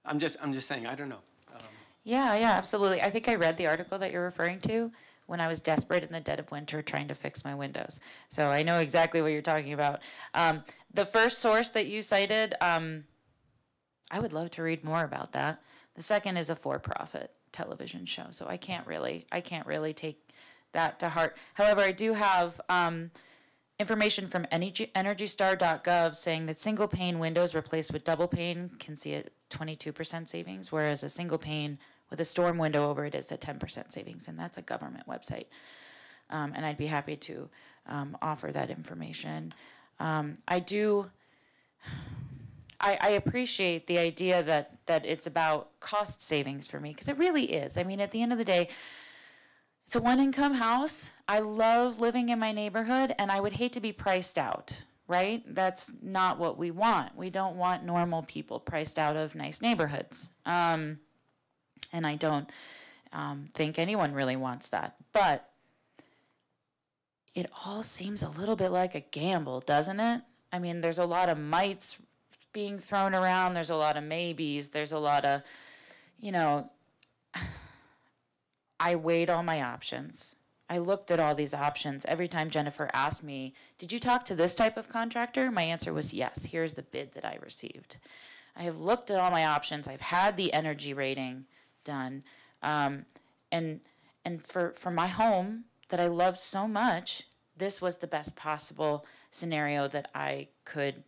S6: I'm just saying, I don't know.
S7: Yeah, absolutely. I think I read the article that you're referring to when I was desperate in the dead of winter trying to fix my windows. So I know exactly what you're talking about. The first source that you cited, I would love to read more about that. The second is a for-profit television show, so I can't really take that to heart. However, I do have information from EnergyStar.gov saying that single pane windows replaced with double pane can see a 22% savings, whereas a single pane with a storm window over it is a 10% savings, and that's a government website. And I'd be happy to offer that information. I appreciate the idea that it's about cost savings for me, because it really is. I mean, at the end of the day, it's a one-income house. I love living in my neighborhood, and I would hate to be priced out, right? That's not what we want. We don't want normal people priced out of nice neighborhoods. And I don't think anyone really wants that. But it all seems a little bit like a gamble, doesn't it? I mean, there's a lot of mights being thrown around. There's a lot of maybes. There's a lot of, I weighed all my options. I looked at all these options. Every time Jennifer asked me, did you talk to this type of contractor? My answer was yes. Here's the bid that I received. I have looked at all my options. I've had the energy rating done. And for my home that I loved so much, this was the best possible scenario that I could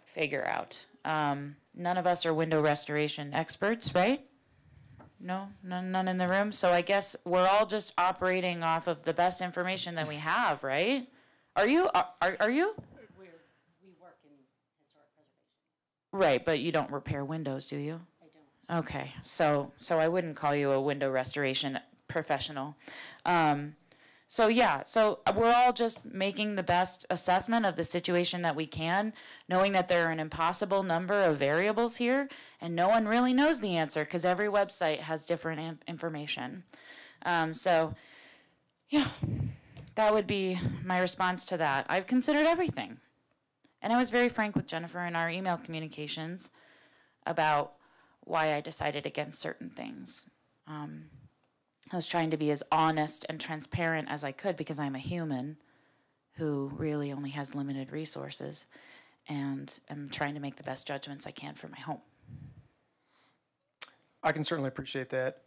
S7: figure out. None of us are window restoration experts, right? No, none in the room. So I guess we're all just operating off of the best information that we have, right? Are you? Are you?
S8: We work in historic preservation.
S7: Right, but you don't repair windows, do you?
S8: I don't.
S7: Okay, so I wouldn't call you a window restoration professional. So we're all just making the best assessment of the situation that we can, knowing that there are an impossible number of variables here, and no one really knows the answer because every website has different information. That would be my response to that. I've considered everything. And I was very frank with Jennifer in our email communications about why I decided against certain things. I was trying to be as honest and transparent as I could because I'm a human who really only has limited resources, and am trying to make the best judgments I can for my home.
S1: I can certainly appreciate that.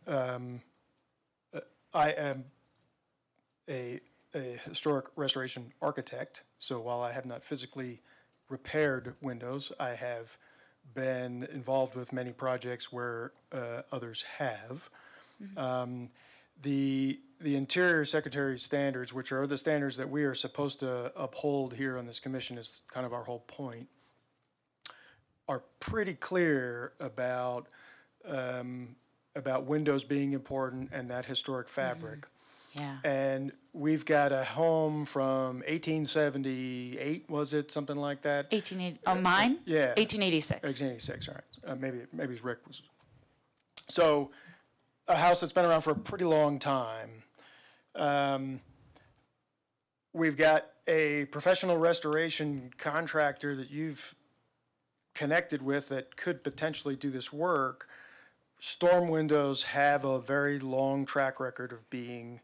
S1: I am a historic restoration architect, so while I have not physically repaired windows, I have been involved with many projects where others have. Mm-hmm. The Interior Secretary's standards, which are the standards that we are supposed to uphold here on this commission, is kind of our whole point, are pretty clear about windows being important and that historic fabric.
S7: Mm-hmm. Yeah.
S1: And we've got a home from 1878, was it, something like that?
S7: 1880. Oh, mine?
S1: Yeah.
S7: 1886.
S1: 1886, all right. Maybe it's Rick was. So, a house that's been around for a pretty long time. We've got a professional restoration contractor that you've connected with that could potentially do this work. Storm windows have a very long track record of being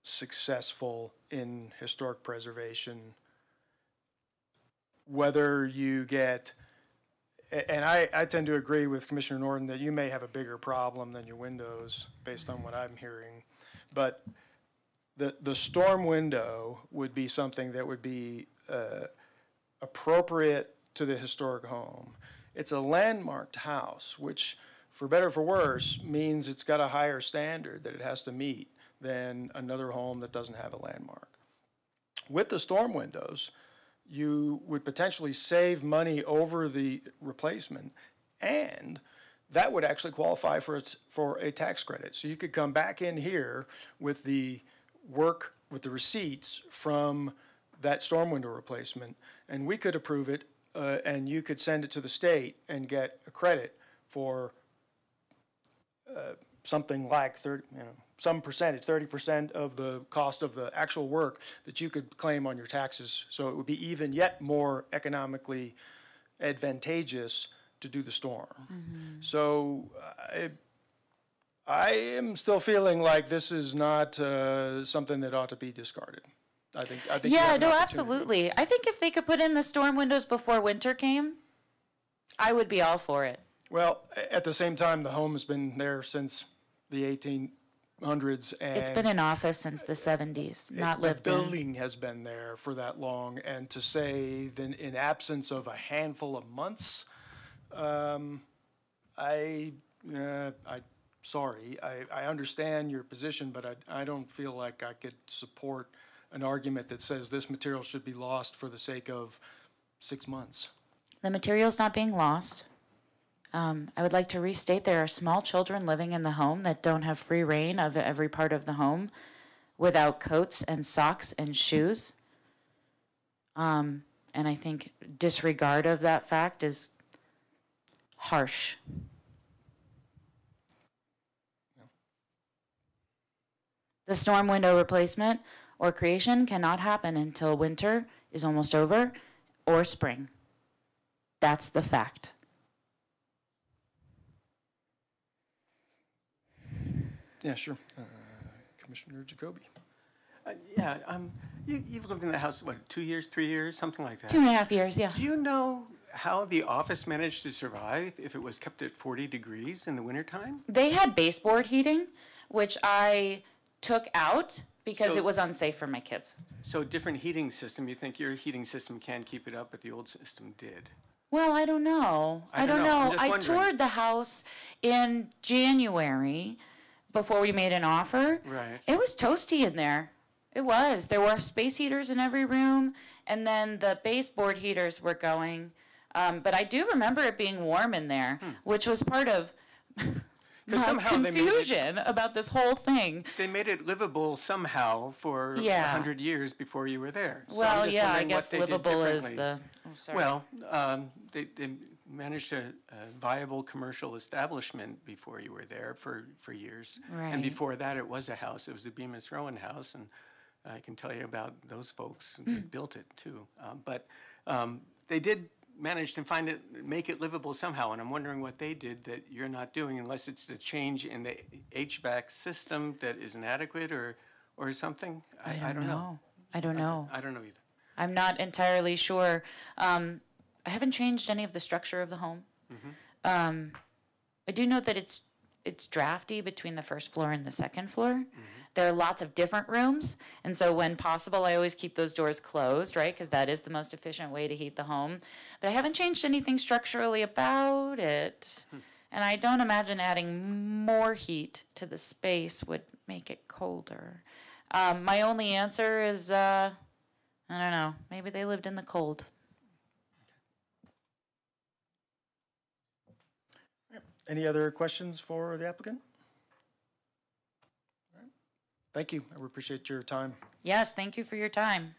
S1: successful in historic preservation. Whether you get And I tend to agree with Commissioner Norton that you may have a bigger problem than your windows, based on what I'm hearing. But the storm window would be something that would be appropriate to the historic home. It's a landmarked house, which, for better or for worse, means it's got a higher standard that it has to meet than another home that doesn't have a landmark. With the storm windows, you would potentially save money over the replacement, and that would actually qualify for a tax credit. So you could come back in here with the receipts from that storm window replacement, and we could approve it, and you could send it to the state and get a credit for something like some percentage, 30% of the cost of the actual work that you could claim on your taxes. So it would be even yet more economically advantageous to do the storm. So I am still feeling like this is not something that ought to be discarded. I think you
S7: Yeah,
S1: have an
S7: no,
S1: opportunity.
S7: absolutely. I think if they could put in the storm windows before winter came, I would be all for it.
S1: Well, at the same time, the home has been there since the 1800s, and
S7: It's been in office since the 70s, not lived
S1: the
S7: in.
S1: building has been there for that long, and to say then in absence of a handful of months, sorry, I understand your position, but I don't feel like I could support an argument that says this material should be lost for the sake of 6 months.
S7: The material's not being lost. I would like to restate there are small children living in the home that don't have free reign of every part of the home without coats and socks and shoes. And I think disregard of that fact is harsh. The storm window replacement or creation cannot happen until winter is almost over or spring. That's the fact.
S1: Yeah, sure. Commissioner Jacoby.
S6: You've lived in the house, what, 2 years, 3 years, something like that?
S7: 2.5 years, yeah.
S6: Do you know how the office managed to survive if it was kept at 40 degrees in the wintertime?
S7: They had baseboard heating, which I took out because
S6: So-
S7: it was unsafe for my kids.
S6: So different heating system, you think your heating system can keep it up, but the old system did?
S7: Well, I don't know.
S6: I don't know. I'm just
S7: I
S6: wondering.
S7: toured the house in January before we made an offer.
S6: Right.
S7: It was toasty in there. It was. There were space heaters in every room, and then the baseboard heaters were going. But I do remember it being warm in there, which was part of my
S6: somehow they made it-
S7: confusion about this whole thing.
S6: They made it livable somehow for
S7: Yeah.
S6: 100 years before you were there. So I'm
S7: Well,
S6: just
S7: yeah, I
S6: wondering what
S7: guess
S6: they did
S7: livable is
S6: differently.
S7: the. Oh, sorry.
S6: Well, they managed a viable commercial establishment before you were there for years.
S7: Right.
S6: And before that, it was a house. It was the Bemis Rowan House, and I can tell you about those folks who built it too. But they did manage to make it livable somehow, and I'm wondering what they did that you're not doing, unless it's the change in the HVAC system that is inadequate or something.
S7: I don't know. I don't know.
S6: I don't know either.
S7: I'm not entirely sure. I haven't changed any of the structure of the home. I do know that it's drafty between the first floor and the second floor. There are lots of different rooms, and so when possible, I always keep those doors closed, right? Because that is the most efficient way to heat the home. But I haven't changed anything structurally about it. And I don't imagine adding more heat to the space would make it colder. My only answer is, I don't know, maybe they lived in the cold.
S1: Any other questions for the applicant? All right. Thank you. I appreciate your time.
S7: Yes, thank you for your time.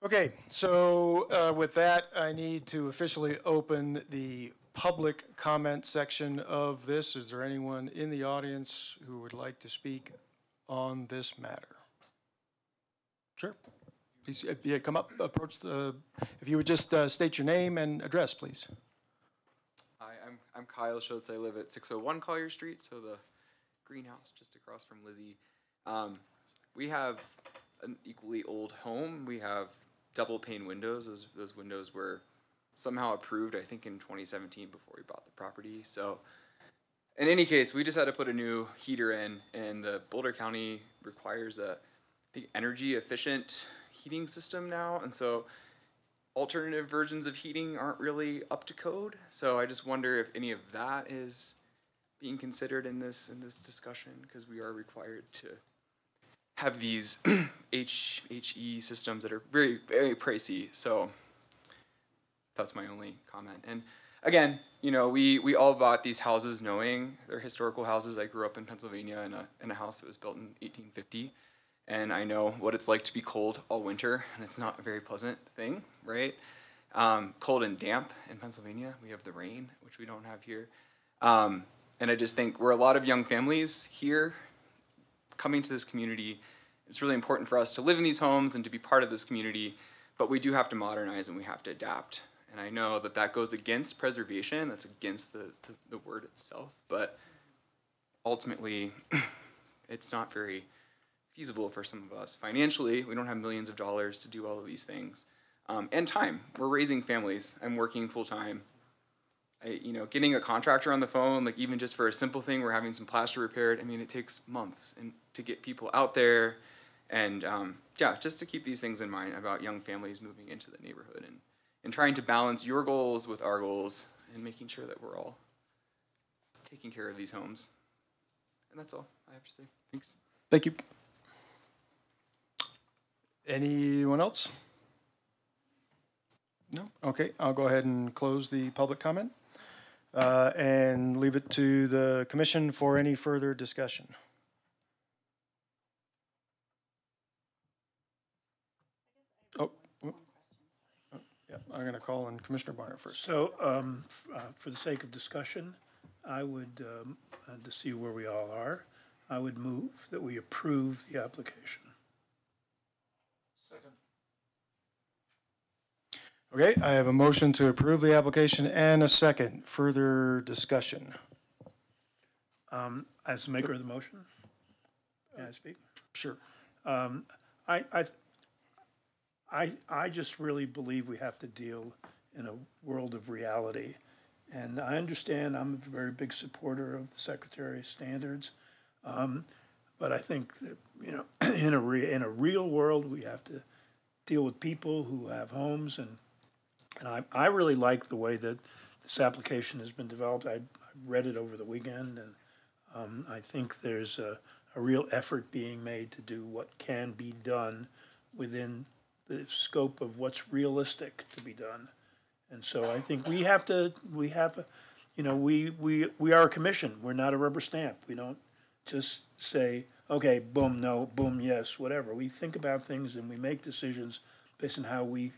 S1: Okay, so with that, I need to officially open the public comment section of this. Is there anyone in the audience who would like to speak on this matter? Sure. Please, yeah, come up, approach the, if you would just state your name and address, please.
S9: Hi, I'm Kyle Schultz. I live at 601 Collier Street, so the greenhouse just across from Lizzie. We have an equally old home. We have double pane windows. Those windows were somehow approved, I think in 2017 before we bought the property. So in any case, we just had to put a new heater in, and the Boulder County requires a, I think, energy efficient heating system now. And so alternative versions of heating aren't really up to code. So I just wonder if any of that is being considered in this discussion, because we are required to have these HE systems that are very, very pricey. So that's my only comment. And again, you know, we all bought these houses knowing they're historical houses. I grew up in Pennsylvania in a house that was built in 1850. And I know what it's like to be cold all winter, and it's not a very pleasant thing, right? Cold and damp in Pennsylvania. We have the rain, which we don't have here. And I just think we're a lot of young families here coming to this community. It's really important for us to live in these homes and to be part of this community, but we do have to modernize and we have to adapt. And I know that that goes against preservation, that's against the word itself, but ultimately, it's not very feasible for some of us. Financially, we don't have millions of dollars to do all of these things. And time, we're raising families. I'm working full time. You know, getting a contractor on the phone, like even just for a simple thing, we're having some plaster repaired. I mean, it takes months and to get people out there. And yeah, just to keep these things in mind about young families moving into the neighborhood and trying to balance your goals with our goals and making sure that we're all taking care of these homes. And that's all I have to say. Thanks.
S1: Thank you. Anyone else? No? Okay, I'll go ahead and close the public comment and leave it to the commission for any further discussion. Yeah, I'm going to call on Commissioner Barnett first.
S5: So, for the sake of discussion, I would, to see where we all are, I would move that we approve the application.
S1: Second. Okay, I have a motion to approve the application and a second. Further discussion.
S5: As the maker of the motion, can I speak?
S1: Sure.
S5: I just really believe we have to deal in a world of reality. And I understand I'm a very big supporter of the Secretary's standards. But I think that, you know, in a real world, we have to deal with people who have homes. And I really like the way that this application has been developed. I read it over the weekend, and I think there's a real effort being made to do what can be done within the scope of what's realistic to be done. And so I think we are a commission. We're not a rubber stamp. We don't just say, okay, boom, no, boom, yes, whatever. We think about things and we make decisions based on how we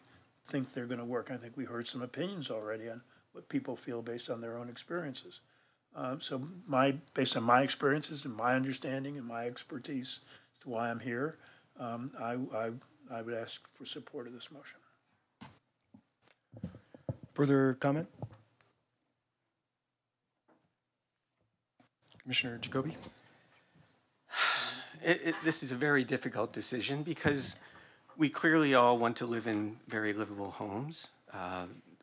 S5: think they're going to work. I think we heard some opinions already on what people feel based on their own experiences. So based on my experiences and my understanding and my expertise as to why I'm here, I would ask for support of this motion.
S1: Further comment? Commissioner Jacoby?
S6: This is a very difficult decision because we clearly all want to live in very livable homes.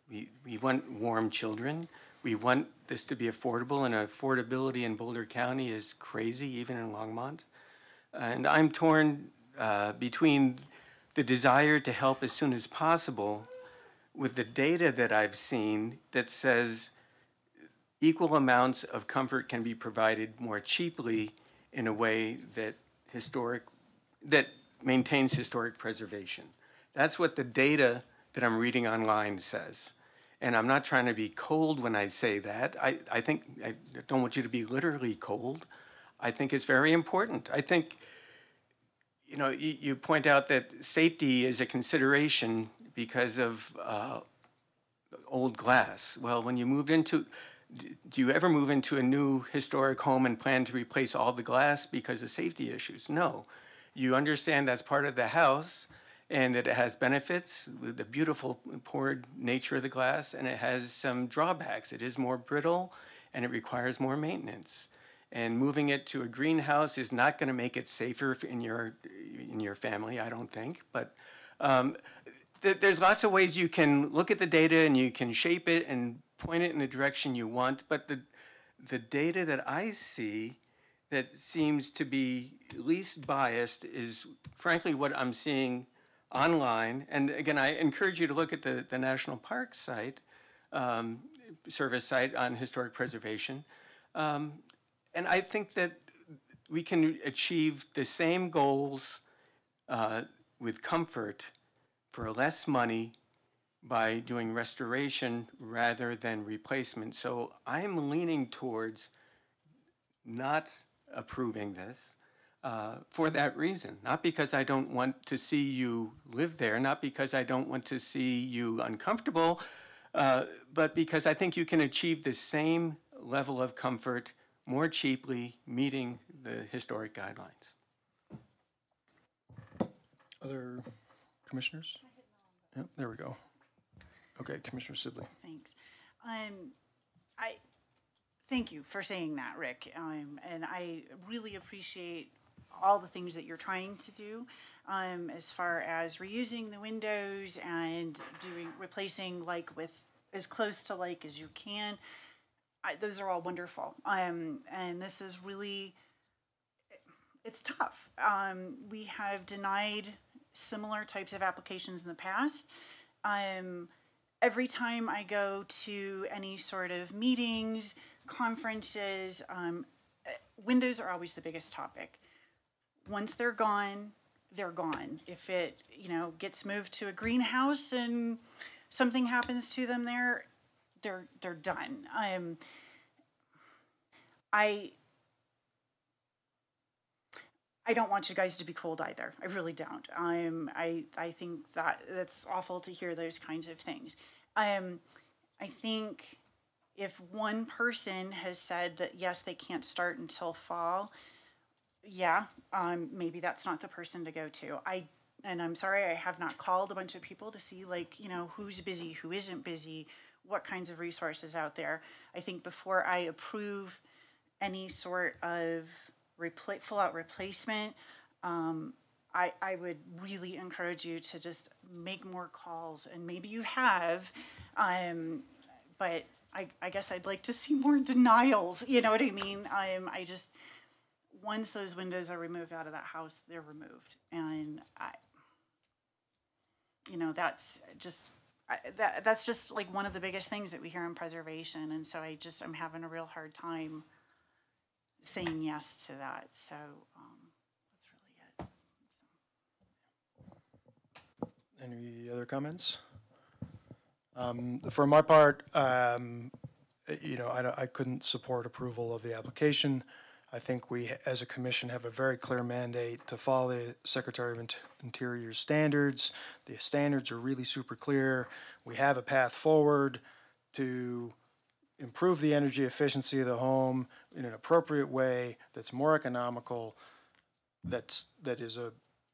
S6: We want warm children. We want this to be affordable, and affordability in Boulder County is crazy, even in Longmont. And I'm torn between the desire to help as soon as possible with the data that I've seen that says equal amounts of comfort can be provided more cheaply in a way that maintains historic preservation. That's what the data that I'm reading online says. And I'm not trying to be cold when I say that. I don't want you to be literally cold. I think it's very important. I think, you know, you point out that safety is a consideration because of old glass. Well, when you move into, do you ever move into a new historic home and plan to replace all the glass because of safety issues? No. You understand that's part of the house and that it has benefits with the beautiful poured nature of the glass, and it has some drawbacks. It is more brittle and it requires more maintenance. And moving it to a greenhouse is not going to make it safer in your family, I don't think. But there's lots of ways you can look at the data and you can shape it and point it in the direction you want, but the data that I see that seems to be least biased is frankly what I'm seeing online. And again, I encourage you to look at the National Park site, Service site on historic preservation. And I think that we can achieve the same goals with comfort for less money by doing restoration rather than replacement. So I'm leaning towards not approving this for that reason. Not because I don't want to see you live there, not because I don't want to see you uncomfortable, but because I think you can achieve the same level of comfort more cheaply meeting the historic guidelines.
S1: Other commissioners? Yep, there we go. Okay, Commissioner Sibley.
S10: Thanks. I thank you for saying that, Rick. And I really appreciate all the things that you're trying to do as far as reusing the windows and replacing like with as close to like as you can. Those are all wonderful. And this is really, it's tough. We have denied similar types of applications in the past. Every time I go to any sort of meetings, conferences, windows are always the biggest topic. Once they're gone, they're gone. If it, gets moved to a greenhouse and something happens to them there, they're done. I don't want you guys to be cold either. I really don't. I think that's awful to hear those kinds of things. I think if one person has said that yes, they can't start until fall, yeah, maybe that's not the person to go to. And I'm sorry, I have not called a bunch of people to see who's busy, who isn't busy, what kinds of resources out there. I think before I approve any sort of full-out replacement, I would really encourage you to just make more calls, and maybe you have, but I guess I'd like to see more denials, you know what I mean? Once those windows are removed out of that house, they're removed, and that's just like one of the biggest things that we hear in preservation, and so I'm having a real hard time saying yes to that. So that's really it.
S1: Any other comments? For my part, I couldn't support approval of the application. I think we, as a commission, have a very clear mandate to follow the Secretary of Interior's standards. The standards are really super clear. We have a path forward to improve the energy efficiency of the home in an appropriate way that's more economical, that is a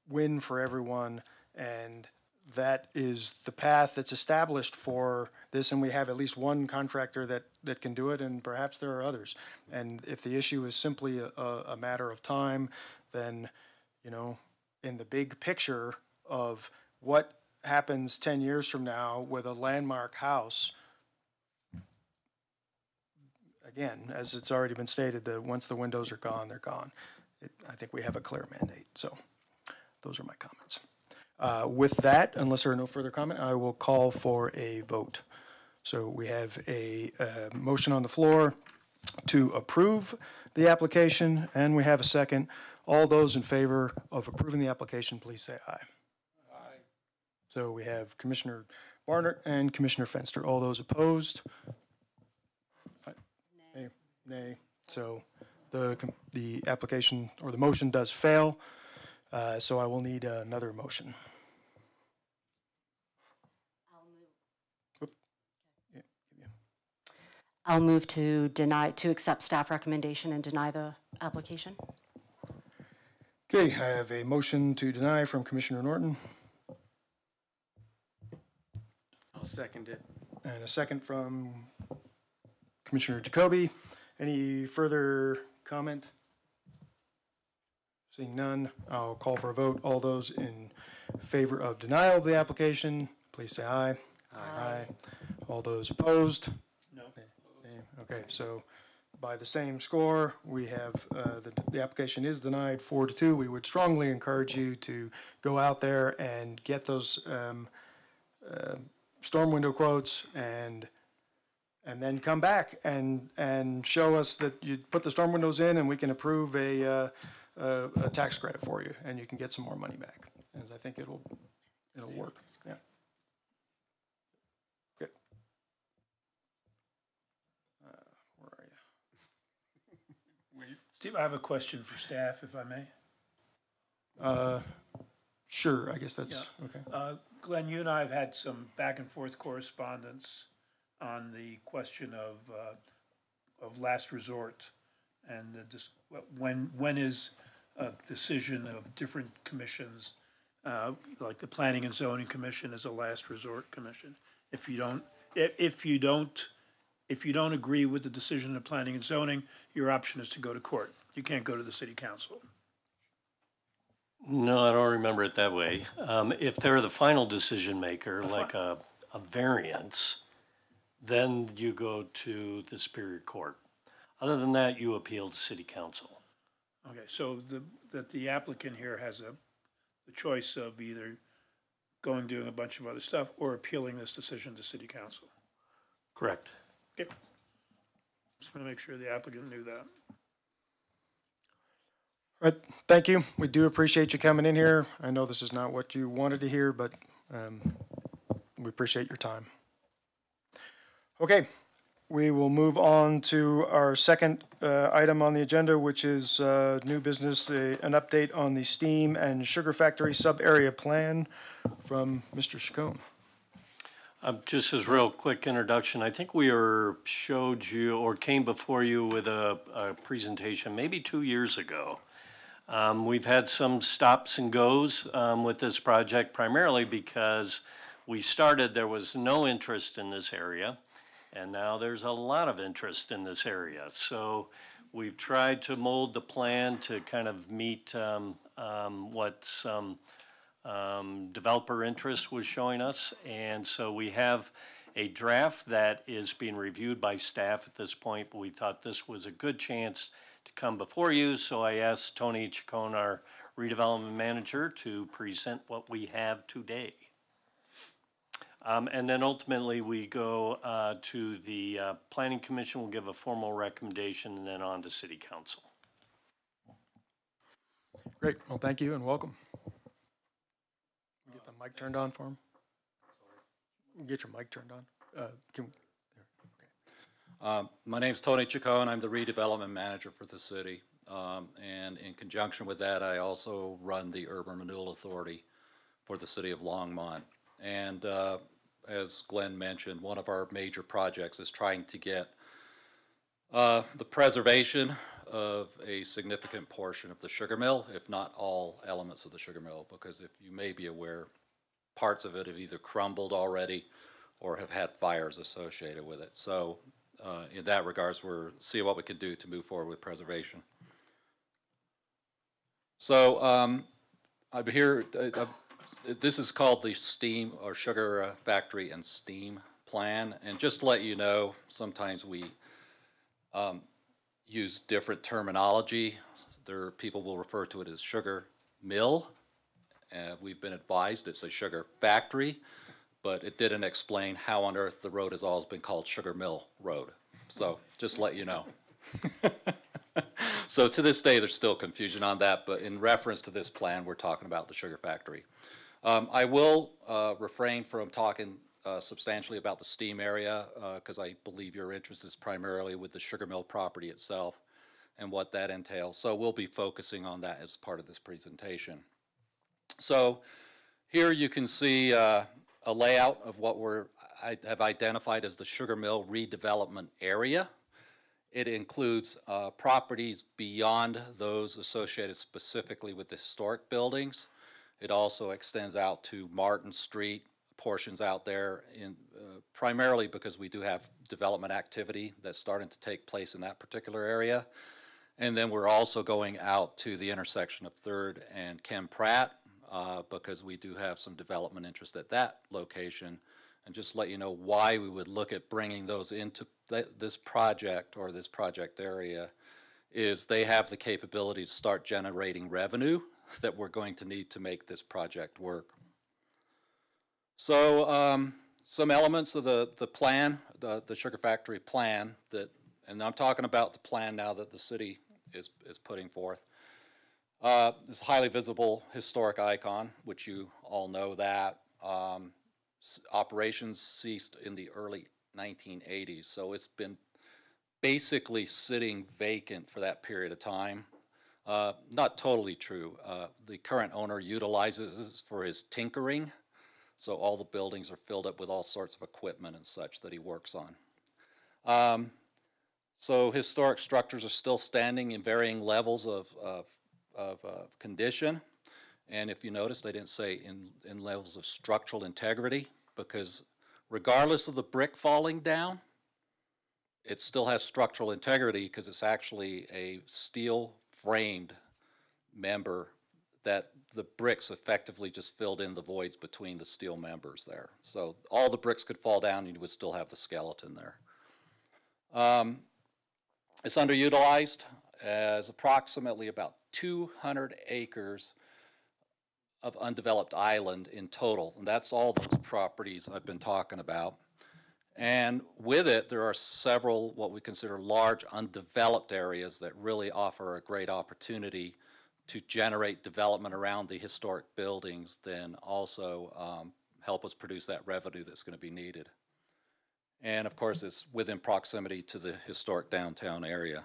S1: win for everyone, and that is the path that's established for this, and we have at least one contractor that can do it, and perhaps there are others. And if the issue is simply a matter of time, then, in the big picture of what happens 10 years from now with a landmark house, again, as it's already been stated, that once the windows are gone, they're gone. I think we have a clear mandate. So those are my comments. With that, unless there are no further comment, I will call for a vote. So we have a motion on the floor to approve the application, and we have a second. All those in favor of approving the application, please say aye. Aye. So we have Commissioner Barnert and Commissioner Fenster. All those opposed? Nay. Nay. So the application or the motion does fail. So I will need another motion.
S8: I'll move to accept staff recommendation and deny the application.
S1: Okay, I have a motion to deny from Commissioner Norton
S6: I'll second it.
S1: and a second from Commissioner Jacoby. Any further comment? Seeing none, I'll call for a vote. All those in favor of denial of the application, please say aye. Aye. All those opposed?
S5: No.
S1: Nay. Okay, so by the same score, we have, the application is denied 4-2. We would strongly encourage you to go out there and get those storm window quotes and then come back and show us that you put the storm windows in and we can approve a tax credit for you and you can get some more money back. And I think it'll work, yeah. Good. Where are you?
S5: Steve, I have a question for staff, if I may.
S1: Sure, I guess that's, okay.
S5: Glenn, you and I have had some back and forth correspondence on the question of last resort and when is a decision of different commissions, like the Planning and Zoning Commission is a last resort commission. If you don't agree with the decision of Planning and Zoning, your option is to go to court. You can't go to the city council.
S4: No, I don't remember it that way. If they're the final decision maker, like a variance, then you go to the Superior Court. Other than that, you appeal to City Council.
S5: Okay, so the applicant here has the choice of either doing a bunch of other stuff or appealing this decision to City Council.
S4: Correct.
S5: Okay. Just want to make sure the applicant knew that.
S1: All right, thank you. We do appreciate you coming in here. I know this is not what you wanted to hear, but we appreciate your time. Okay, we will move on to our second item on the agenda, which is new business, an update on the steam and sugar factory sub-area plan from Mr. Chacon.
S4: Just as real quick introduction, I think we showed you or came before you with a presentation maybe 2 years ago. We've had some stops and goes with this project, primarily because we started, there was no interest in this area, and now there's a lot of interest in this area. So we've tried to mold the plan to kind of meet what some developer interest was showing us. And so we have a draft that is being reviewed by staff at this point, but we thought this was a good chance to come before you. So I asked Tony Chacon, our redevelopment manager, to present what we have today. And then ultimately we go to the Planning Commission, will give a formal recommendation, and then on to City Council.
S1: Great, well, thank you and welcome. Get the mic turned on for him. Get your mic turned on.
S11: My name's Tony Chacon. I'm the redevelopment manager for the city. And in conjunction with that, I also run the Urban Renewal Authority for the city of Longmont. And as Glenn mentioned, one of our major projects is trying to get the preservation of a significant portion of the sugar mill, if not all elements of the sugar mill, because if you may be aware, parts of it have either crumbled already or have had fires associated with it. So in that regards, we're seeing what we can do to move forward with preservation. So I'm here, this is called the Steam or Sugar Factory and Steam Plan. And just to let you know, sometimes we use different terminology. People will refer to it as sugar mill. We've been advised it's a sugar factory, but it didn't explain how on earth the road has always been called Sugar Mill Road. So just to let you know. So to this day, there's still confusion on that, but in reference to this plan, we're talking about the sugar factory. I will refrain from talking substantially about the steam area because I believe your interest is primarily with the sugar mill property itself and what that entails. So we'll be focusing on that as part of this presentation. So here you can see a layout of what I have identified as the sugar mill redevelopment area. It includes properties beyond those associated specifically with the historic buildings. It also extends out to Martin Street, portions out there, primarily because we do have development activity that's starting to take place in that particular area. And then we're also going out to the intersection of Third and Kem Pratt because we do have some development interest at that location. And just let you know why we would look at bringing those into this project or this project area is they have the capability to start generating revenue that we're going to need to make this project work. So some elements of the plan, the Sugar Factory plan that, and I'm talking about the plan now that the city is putting forth. This highly visible historic icon, which you all know that. Operations ceased in the early 1980s, so it's been basically sitting vacant for that period of time. Not totally true. The current owner utilizes it for his tinkering, so all the buildings are filled up with all sorts of equipment and such that he works on. So historic structures are still standing in varying levels of condition. And if you noticed, I didn't say in levels of structural integrity, because regardless of the brick falling down, it still has structural integrity because it's actually a steel framed member that the bricks effectively just filled in the voids between the steel members there. So all the bricks could fall down and you would still have the skeleton there. It's underutilized as approximately about 200 acres of undeveloped island in total, and that's all those properties I've been talking about. And with it, there are several what we consider large undeveloped areas that really offer a great opportunity to generate development around the historic buildings, then also help us produce that revenue that's going to be needed. And of course, it's within proximity to the historic downtown area.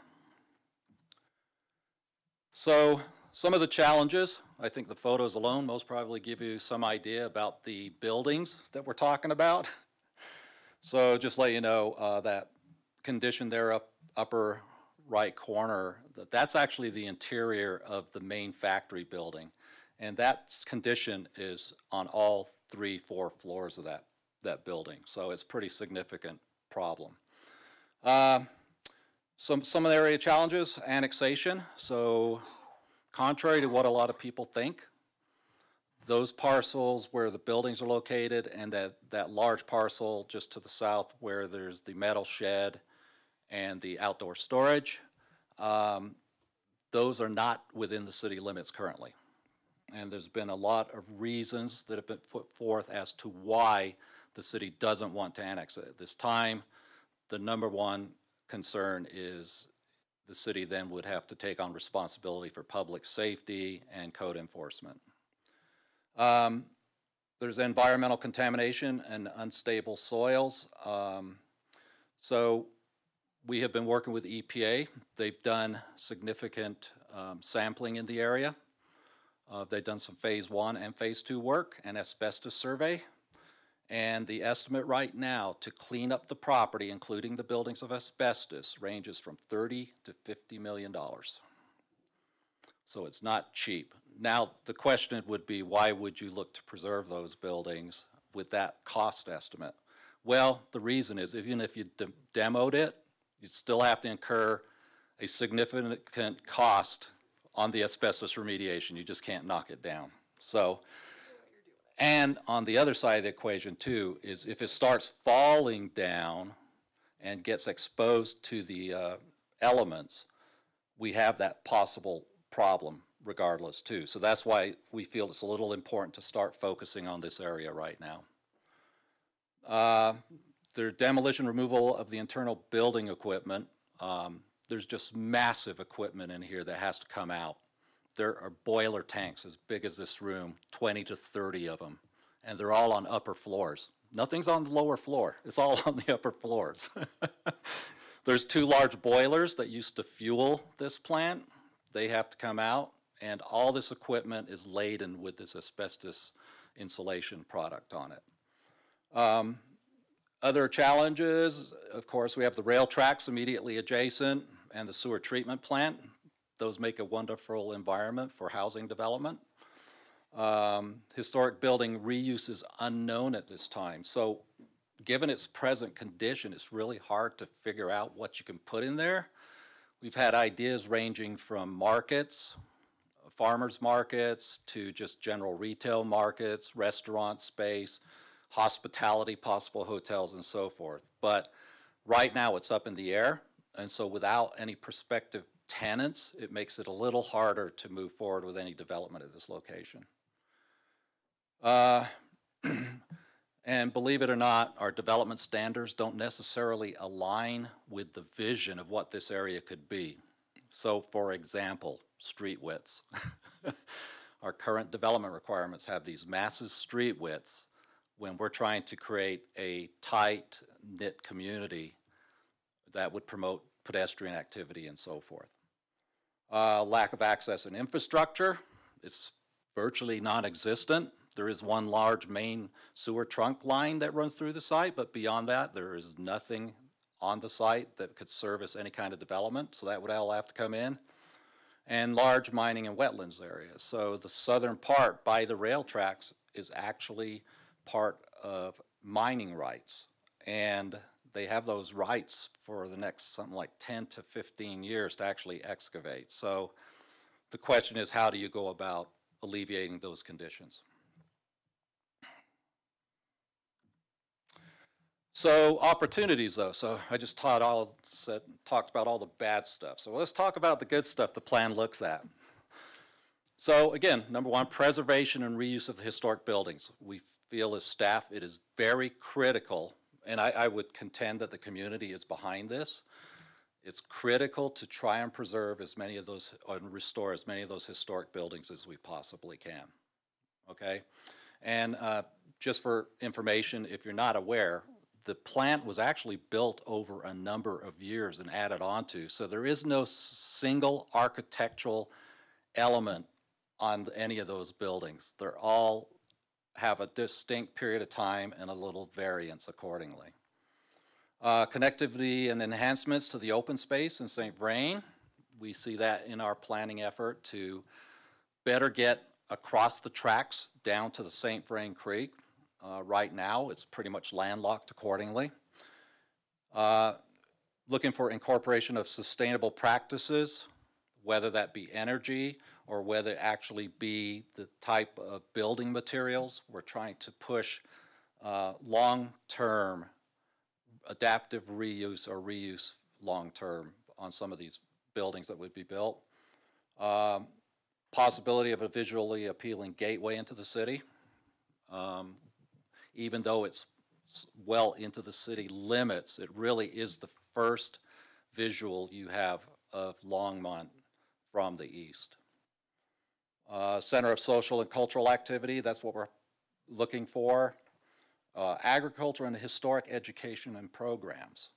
S11: So some of the challenges, I think the photos alone most probably give you some idea about the buildings that we're talking about. So just let you know that condition there upper right corner, that's actually the interior of the main factory building. And that condition is on all 3-4 floors of that building. So it's a pretty significant problem. Some of the area challenges, annexation. So contrary to what a lot of people think, those parcels where the buildings are located and that large parcel just to the south where there's the metal shed and the outdoor storage, those are not within the city limits currently. And there's been a lot of reasons that have been put forth as to why the city doesn't want to annex it. At this time, the number one concern is the city then would have to take on responsibility for public safety and code enforcement. There's environmental contamination and unstable soils. So we have been working with EPA. They've done significant sampling in the area. They've done some phase 1 and phase 2 work and asbestos survey. And the estimate right now to clean up the property, including the buildings of asbestos, ranges from $30 to $50 million. So it's not cheap. Now, the question would be, why would you look to preserve those buildings with that cost estimate? Well, the reason is, even if you demoed it, you'd still have to incur a significant cost on the asbestos remediation. You just can't knock it down. So, and on the other side of the equation too, is if it starts falling down and gets exposed to the elements, we have that possible problem regardless too. So that's why we feel it's a little important to start focusing on this area right now. The demolition removal of the internal building equipment, there's just massive equipment in here that has to come out. There are boiler tanks as big as this room, 20 to 30 of them, and they're all on upper floors. Nothing's on the lower floor. It's all on the upper floors. There's 2 large boilers that used to fuel this plant. They have to come out, and all this equipment is laden with this asbestos insulation product on it. Other challenges, of course, we have the rail tracks immediately adjacent and the sewer treatment plant. Those make a wonderful environment for housing development. Historic building reuse is unknown at this time. So given its present condition, it's really hard to figure out what you can put in there We've had ideas ranging from markets, farmers markets, to just general retail markets, restaurant space, hospitality, possible hotels, and so forth. But right now, it's up in the air, and so without any prospective tenants, it makes it a little harder to move forward with any development at this location. And believe it or not, our development standards don't necessarily align with the vision of what this area could be. So, for example, street widths. Our current development requirements have these massive street widths when we're trying to create a tight-knit community that would promote pedestrian activity and so forth. Lack of access and infrastructure is virtually non-existent. There is one large main sewer trunk line that runs through the site, but beyond that, there is nothing on the site that could service any kind of development, so that would all have to come in. And large mining and wetlands areas. So the southern part by the rail tracks is actually part of mining rights. And they have those rights for the next something like 10 to 15 years to actually excavate. So the question is, how do you go about alleviating those conditions? So opportunities, though. So I just talked about all the bad stuff. So let's talk about the good stuff the plan looks at. So again, number one, preservation and reuse of the historic buildings. We feel as staff it is very critical, and I would contend that the community is behind this. It's critical to try and preserve as many of those, and restore as many of those historic buildings as we possibly can. Okay? And just for information, if you're not aware, the plant was actually built over a number of years and added onto, so there is no single architectural element on any of those buildings. They're all have a distinct period of time and a little variance accordingly. Connectivity and enhancements to the open space in St. Vrain. We see that in our planning effort to better get across the tracks down to the St. Vrain Creek. Right now, it's pretty much landlocked accordingly. Looking for incorporation of sustainable practices, whether that be energy or whether it actually be the type of building materials. We're trying to push long-term adaptive reuse or reuse long-term on some of these buildings that would be built. Possibility of a visually appealing gateway into the city. Even though it's well into the city limits, it really is the first visual you have of Longmont from the east. Center of social and cultural activity, that's what we're looking for. Agriculture and historic education and programs.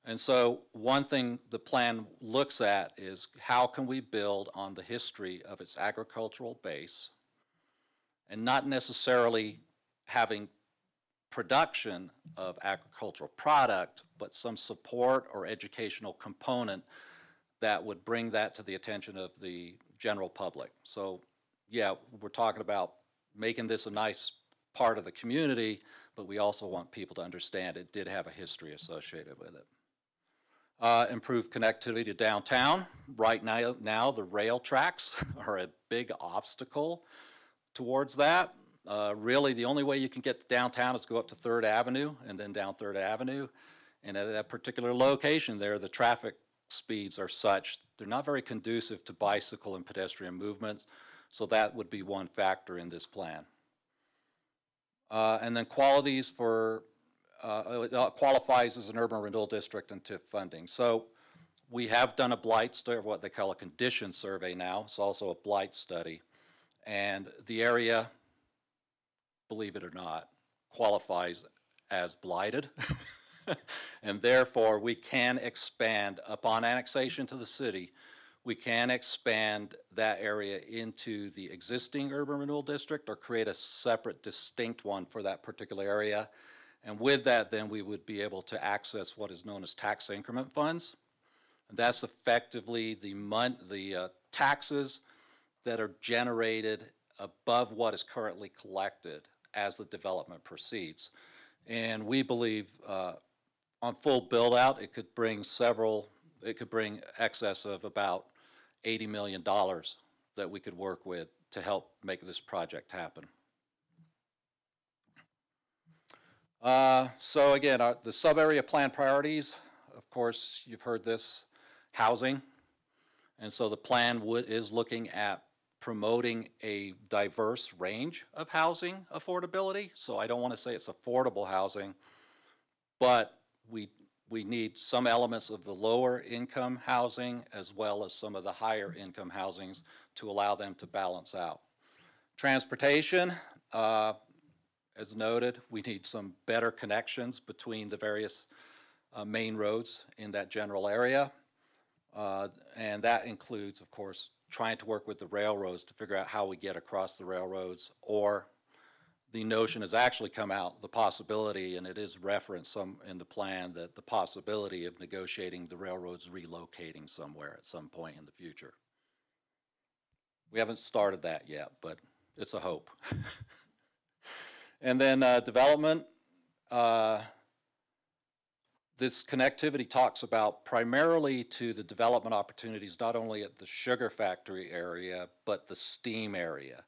S11: And so one thing the plan looks at is how can we build on the history of its agricultural base and not necessarily having production of agricultural product, but some support or educational component that would bring that to the attention of the general public. So yeah, we're talking about making this a nice part of the community, but we also want people to understand it did have a history associated with it. Improve connectivity to downtown. Right now the rail tracks are a big obstacle towards that. Really, the only way you can get to downtown is go up to 3rd Avenue and then down 3rd Avenue. And at that particular location there, the traffic speeds are such, they're not very conducive to bicycle and pedestrian movements. So that would be one factor in this plan. And then qualities for, it qualifies as an urban renewal district and TIF funding. So we have done a blight study, what they call a condition survey now. It's also a blight study. And the area, believe it or not, qualifies as blighted. And therefore, we can expand, upon annexation to the city, we can expand that area into the existing urban renewal district or create a separate, distinct one for that particular area. And with that, then we would be able to access what is known as tax increment funds. And that's effectively the taxes that are generated above what is currently collected as the development proceeds. And we believe on full build out, it could bring several it could bring excess of about $80 million that we could work with to help make this project happen. So again, the sub-area plan priorities, of course, you've heard this, housing. And so the plan is looking at promoting a diverse range of housing affordability. So I don't want to say it's affordable housing, but we need some elements of the lower income housing as well as some of the higher income housings to allow them to balance out. Transportation, as noted, we need some better connections between the various main roads in that general area. And that includes, of course, trying to work with the railroads to figure out how we get across the railroads, or the notion has actually come out, the possibility, and it is referenced some in the plan, that the possibility of negotiating the railroads relocating somewhere at some point in the future. We haven't started that yet, but it's a hope. And then development. This connectivity talks about primarily to the development opportunities, not only at the sugar factory area, but the steam area,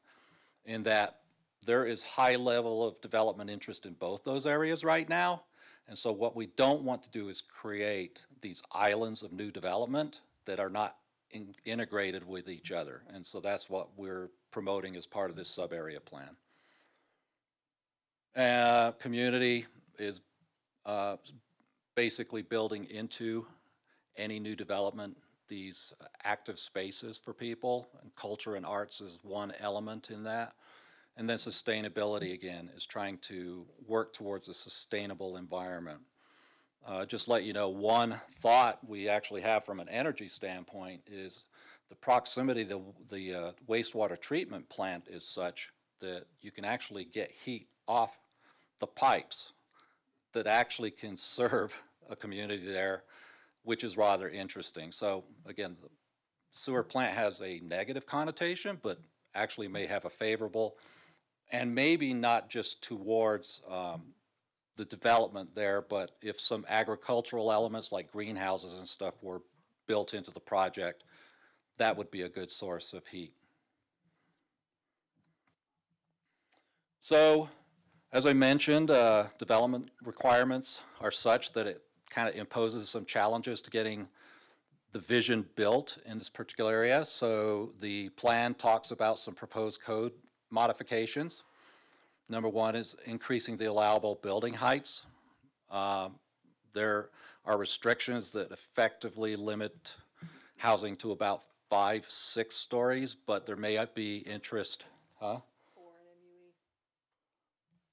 S11: in that there is high level of development interest in both those areas right now. And so what we don't want to do is create these islands of new development that are not integrated with each other. And so that's what we're promoting as part of this sub-area plan. Community is basically building into any new development these active spaces for people, and culture and arts is one element in that. And then sustainability, again, is trying to work towards a sustainable environment. Just let you know, one thought we actually have from an energy standpoint is the proximity to the wastewater treatment plant is such that you can actually get heat off the pipes that actually can serve a community there, which is rather interesting. So again, the sewer plant has a negative connotation, but actually may have a favorable, and maybe not just towards the development there, but if some agricultural elements like greenhouses and stuff were built into the project, that would be a good source of heat. So, as I mentioned, development requirements are such that it kind of imposes some challenges to getting the vision built in this particular area. So the plan talks about some proposed code modifications. Number one is increasing the allowable building heights. There are restrictions that effectively limit housing to about 5-6 stories, but there may be interest,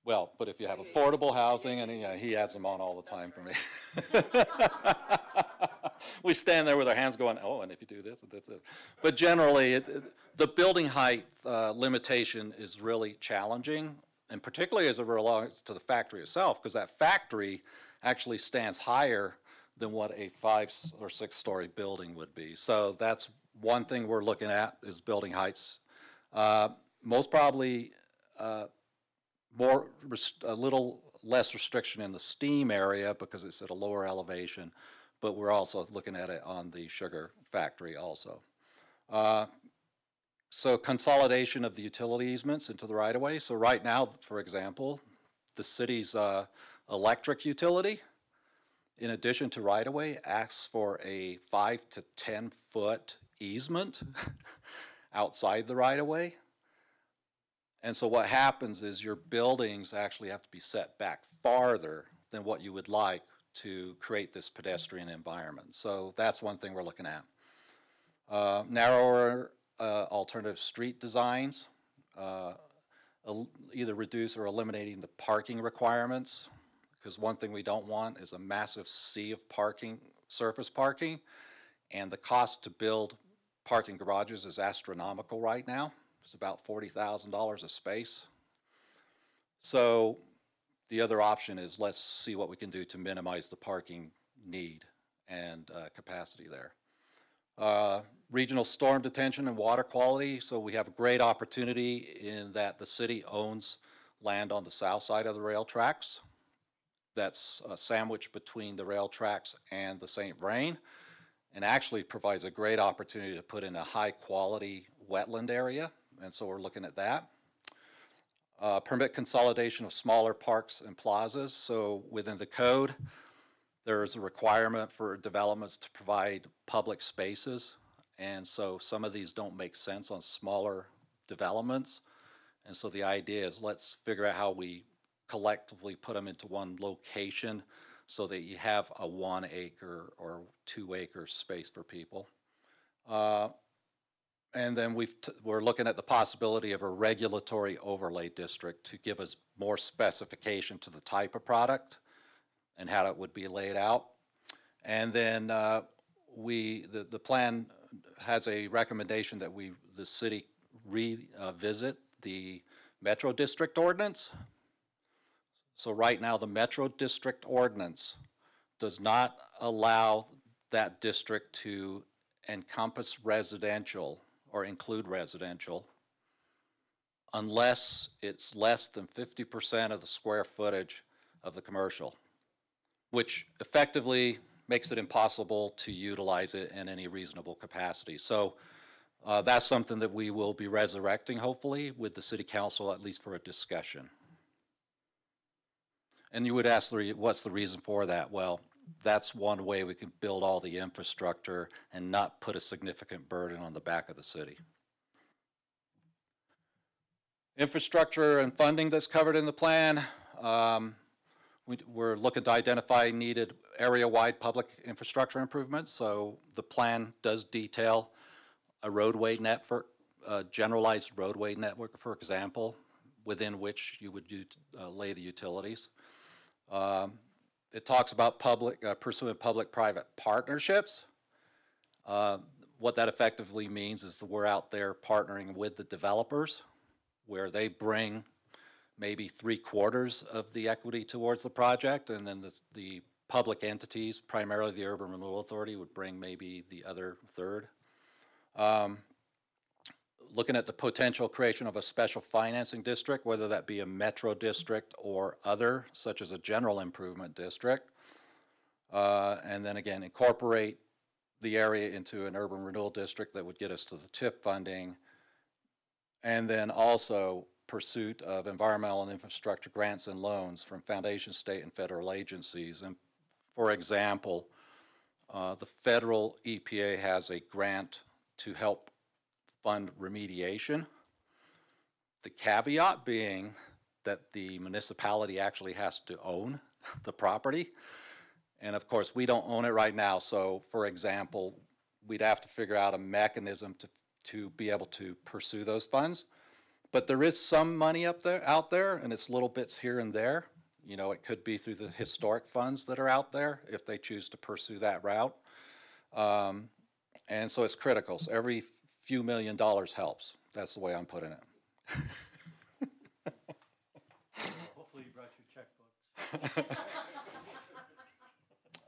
S11: Well, but if you have affordable housing, and he adds them on all the time for me. We stand there with our hands going, oh, and if you do this, that's it. But generally, the building height limitation is really challenging, and particularly as it relates to the factory itself, because that factory actually stands higher than what a 5- or 6-story building would be. So that's one thing we're looking at is building heights. Most probably, a little less restriction in the steam area because it's at a lower elevation, but we're also looking at it on the sugar factory also. So consolidation of the utility easements into the right-of-way. So right now, for example, the city's electric utility, in addition to right-of-way, asks for a 5 to 10 foot easement outside the right-of-way. And so what happens is your buildings actually have to be set back farther than what you would like to create this pedestrian environment. So that's one thing we're looking at. Narrower alternative street designs, either reduce or eliminating the parking requirements, because one thing we don't want is a massive sea of parking, surface parking, and the cost to build parking garages is astronomical right now. It's about $40,000 a space. So the other option is let's see what we can do to minimize the parking need and capacity there. Regional storm detention and water quality. So we have a great opportunity in that the city owns land on the south side of the rail tracks. That's sandwiched between the rail tracks and the St. Vrain. and actually provides a great opportunity to put in a high-quality wetland area, and so we're looking at that. Permit consolidation of smaller parks and plazas. So within the code, there's a requirement for developments to provide public spaces, and so some of these don't make sense on smaller developments. And so the idea is let's figure out how we collectively put them into one location so that you have a 1 acre or 2 acre space for people. And then we're looking at the possibility of a regulatory overlay district to give us more specification to the type of product and how it would be laid out. And then the plan has a recommendation that the city revisit the Metro District Ordinance. So right now, the Metro District Ordinance does not allow that district to encompass residential or include residential unless it's less than 50% of the square footage of the commercial, which effectively makes it impossible to utilize it in any reasonable capacity. So that's something that we will be resurrecting, hopefully, with the city council, at least for a discussion. And you would ask, what's the reason for that? Well, that's one way we can build all the infrastructure and not put a significant burden on the back of the city. Infrastructure and funding that's covered in the plan. We're looking to identify needed area-wide public infrastructure improvements. So the plan does detail a roadway network, a generalized roadway network, for example, within which you would lay the utilities. It talks about pursuing public-private partnerships. What that effectively means is that we're out there partnering with the developers, where they bring maybe 3/4 of the equity towards the project, and then the public entities, primarily the Urban Renewal Authority, would bring maybe the other third. Looking at the potential creation of a special financing district, whether that be a metro district or other, such as a general improvement district. And then again, incorporate the area into an urban renewal district that would get us to the TIF funding. And then also pursuit of environmental and infrastructure grants and loans from foundation, state, and federal agencies. And for example, the federal EPA has a grant to help fund remediation. The caveat being that the municipality actually has to own the property. And of course, we don't own it right now. So for example, we'd have to figure out a mechanism to be able to pursue those funds. But there is some money out there, and it's little bits here and there. You know, it could be through the historic funds that are out there if they choose to pursue that route. And so it's critical. So every few $1 million helps. That's the way I'm putting it.
S4: Hopefully you brought your checkbooks.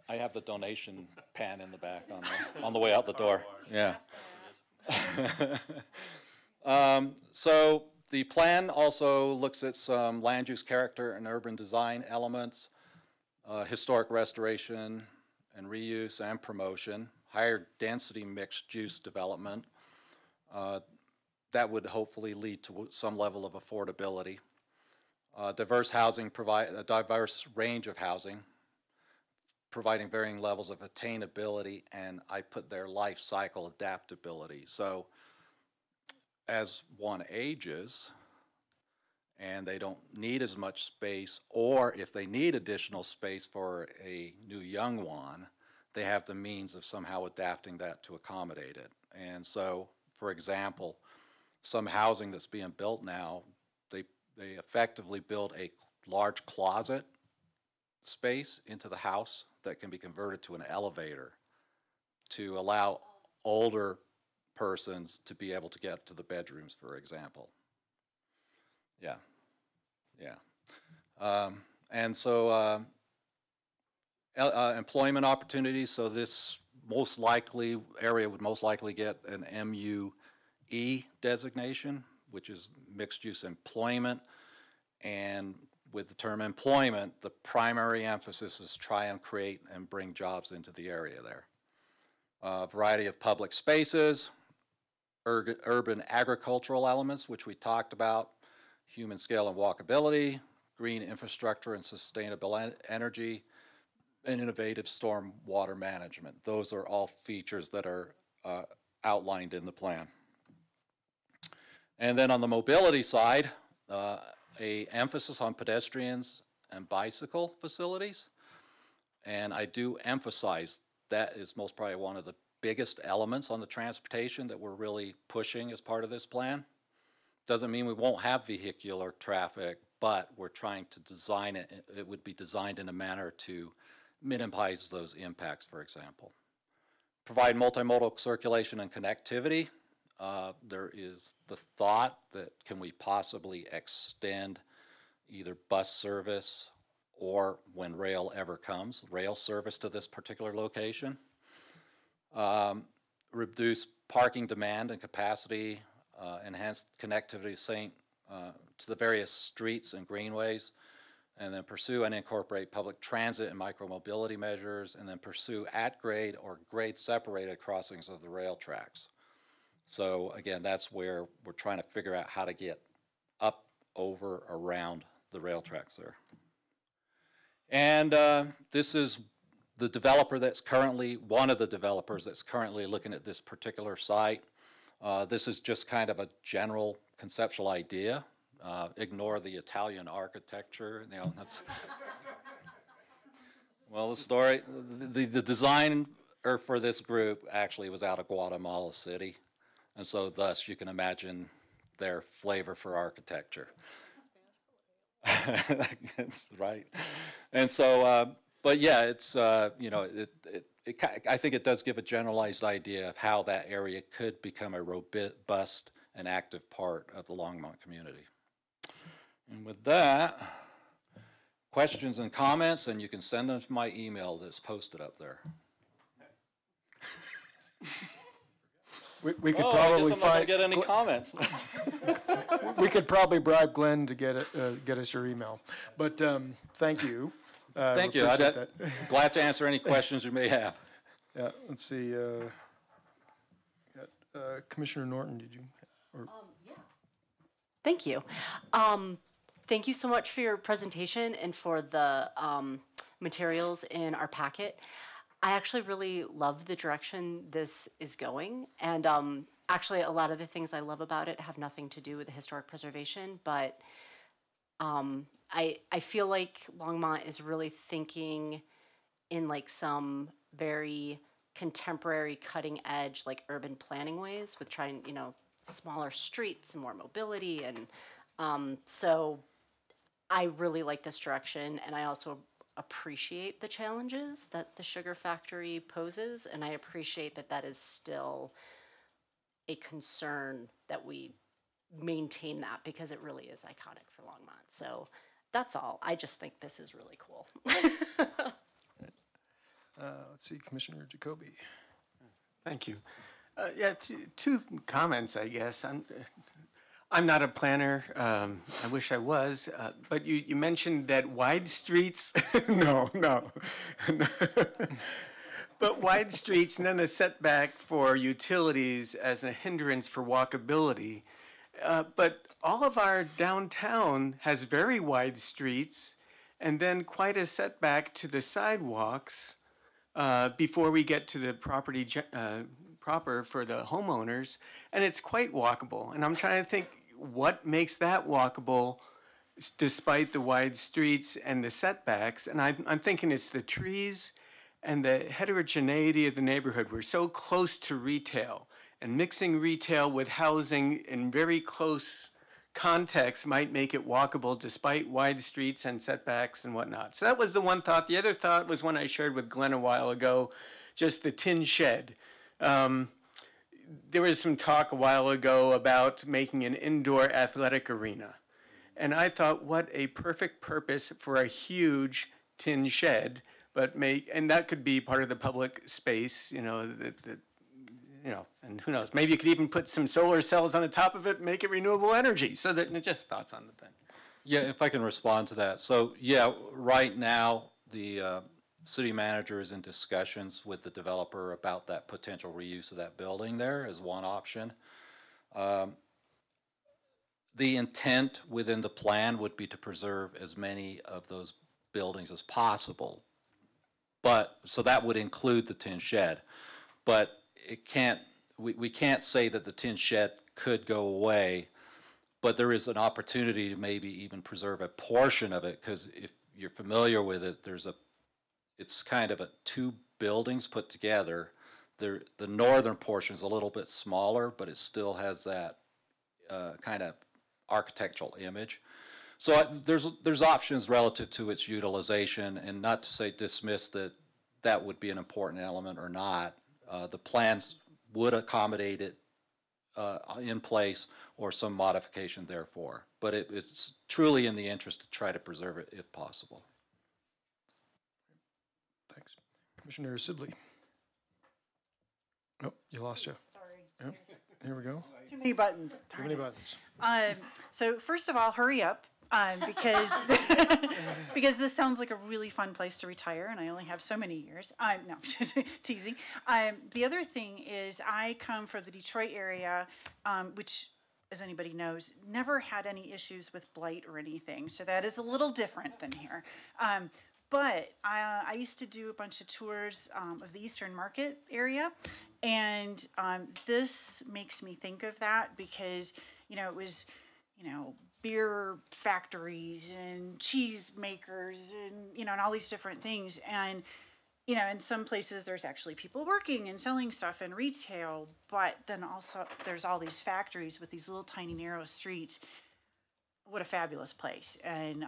S11: I have the donation pan in the back on the way out the door. Yeah. So the plan also looks at some land use character and urban design elements, historic restoration and reuse and promotion, higher density mixed use development. That would hopefully lead to some level of affordability. Diverse housing, a diverse range of housing, providing varying levels of attainability, and I put their life cycle adaptability. So as one ages and they don't need as much space, or if they need additional space for a new young one, they have the means of somehow adapting that to accommodate it. And so, for example, some housing that's being built now, they effectively build a large closet space into the house that can be converted to an elevator to allow older persons to be able to get to the bedrooms, for example. Yeah, yeah. And so employment opportunities, so this area would most likely get an MUE designation, which is mixed use employment. And with the term employment, the primary emphasis is try and create and bring jobs into the area there. a variety of public spaces, urban agricultural elements, which we talked about, human scale and walkability, green infrastructure and sustainable energy, and innovative storm water management. Those are all features that are outlined in the plan. And then on the mobility side, a emphasis on pedestrians and bicycle facilities. And I do emphasize that is most probably one of the biggest elements on the transportation that we're really pushing as part of this plan. Doesn't mean we won't have vehicular traffic, but we're trying to design it. It would be designed in a manner to minimize those impacts, for example. Provide multimodal circulation and connectivity. There is the thought that can we possibly extend either bus service or, when rail ever comes, rail service to this particular location. Reduce parking demand and capacity, enhance connectivity to the various streets and greenways, and then pursue and incorporate public transit and micromobility measures, and then pursue at-grade or grade-separated crossings of the rail tracks. So again, that's where we're trying to figure out how to get up, over, around the rail tracks there. And this is the developer that's currently, one of the developers that's currently looking at this particular site. This is just kind of a general conceptual idea. Ignore the Italian architecture. You know, that's well, the story, the design for this group actually was out of Guatemala City. And so thus you can imagine their flavor for architecture. That's right. And so, but yeah, it's, you know, I think it does give a generalized idea of how that area could become a robust and active part of the Longmont community. And with that, questions and comments, and you can send them to my email that's posted up there.
S1: We could
S11: I
S1: probably
S11: guess I'm not gonna get any comments.
S1: We could probably bribe Glenn to get us your email. But thank you.
S11: Thank you.
S1: Appreciate that.
S11: Glad to answer any questions you may have.
S1: Yeah. Let's see. Commissioner Norton, did you?
S8: Yeah. Thank you. Thank you so much for your presentation and for the materials in our packet. I actually really love the direction this is going, and actually a lot of the things I love about it have nothing to do with the historic preservation, but I feel like Longmont is really thinking in like some very contemporary, cutting edge, like urban planning ways with trying, you know, smaller streets and more mobility, and so I really like this direction, and I also appreciate the challenges that the sugar factory poses, and I appreciate that that is still a concern that we maintain that, because it really is iconic for Longmont. So that's all. I just think this is really cool.
S1: Let's see, Commissioner Jacoby.
S6: Thank you. Yeah, two comments, I guess. I'm not a planner. I wish I was. But you mentioned that wide streets, no. But wide streets and then a setback for utilities as a hindrance for walkability. But all of our downtown has very wide streets and then quite a setback to the sidewalks before we get to the property proper for the homeowners. And it's quite walkable. And I'm trying to think, what makes that walkable despite the wide streets and the setbacks? And I'm thinking it's the trees and the heterogeneity of the neighborhood. We're so close to retail, and mixing retail with housing in very close context might make it walkable despite wide streets and setbacks and whatnot. So that was the one thought. The other thought was one I shared with Glenn a while ago, just the tin shed. There was some talk a while ago about making an indoor athletic arena. And I thought, what a perfect purpose for a huge tin shed, and that could be part of the public space, you know, and who knows, maybe you could even put some solar cells on the top of it and make it renewable energy. So that, just thoughts on the thing.
S11: Yeah, if I can respond to that. So yeah, right now, the city manager is in discussions with the developer about that potential reuse of that building there as one option. The intent within the plan would be to preserve as many of those buildings as possible. But, so that would include the tin shed. But it can't, we can't say that the tin shed could go away, but there is an opportunity to maybe even preserve a portion of it, because if you're familiar with it, it's kind of two buildings put together. The northern portion is a little bit smaller, but it still has that kind of architectural image. So there's options relative to its utilization, and not to say dismiss that would be an important element or not. The plans would accommodate it in place or some modification therefore. But it's truly in the interest to try to preserve it if possible.
S1: Thanks. Commissioner Sibley. Nope, you lost you.
S10: Sorry.
S1: Yep. Here we go.
S10: Too many buttons.
S1: Too many buttons.
S10: So first of all, hurry up. Because because this sounds like a really fun place to retire, and I only have so many years. No, teasing. The other thing is I come from the Detroit area, which, as anybody knows, never had any issues with blight or anything. So that is a little different than here. But I used to do a bunch of tours of the Eastern Market area, and this makes me think of that because, it was, beer factories and cheese makers and, and all these different things. And, in some places there's actually people working and selling stuff in retail, but then also there's all these factories with these little tiny narrow streets. What a fabulous place. And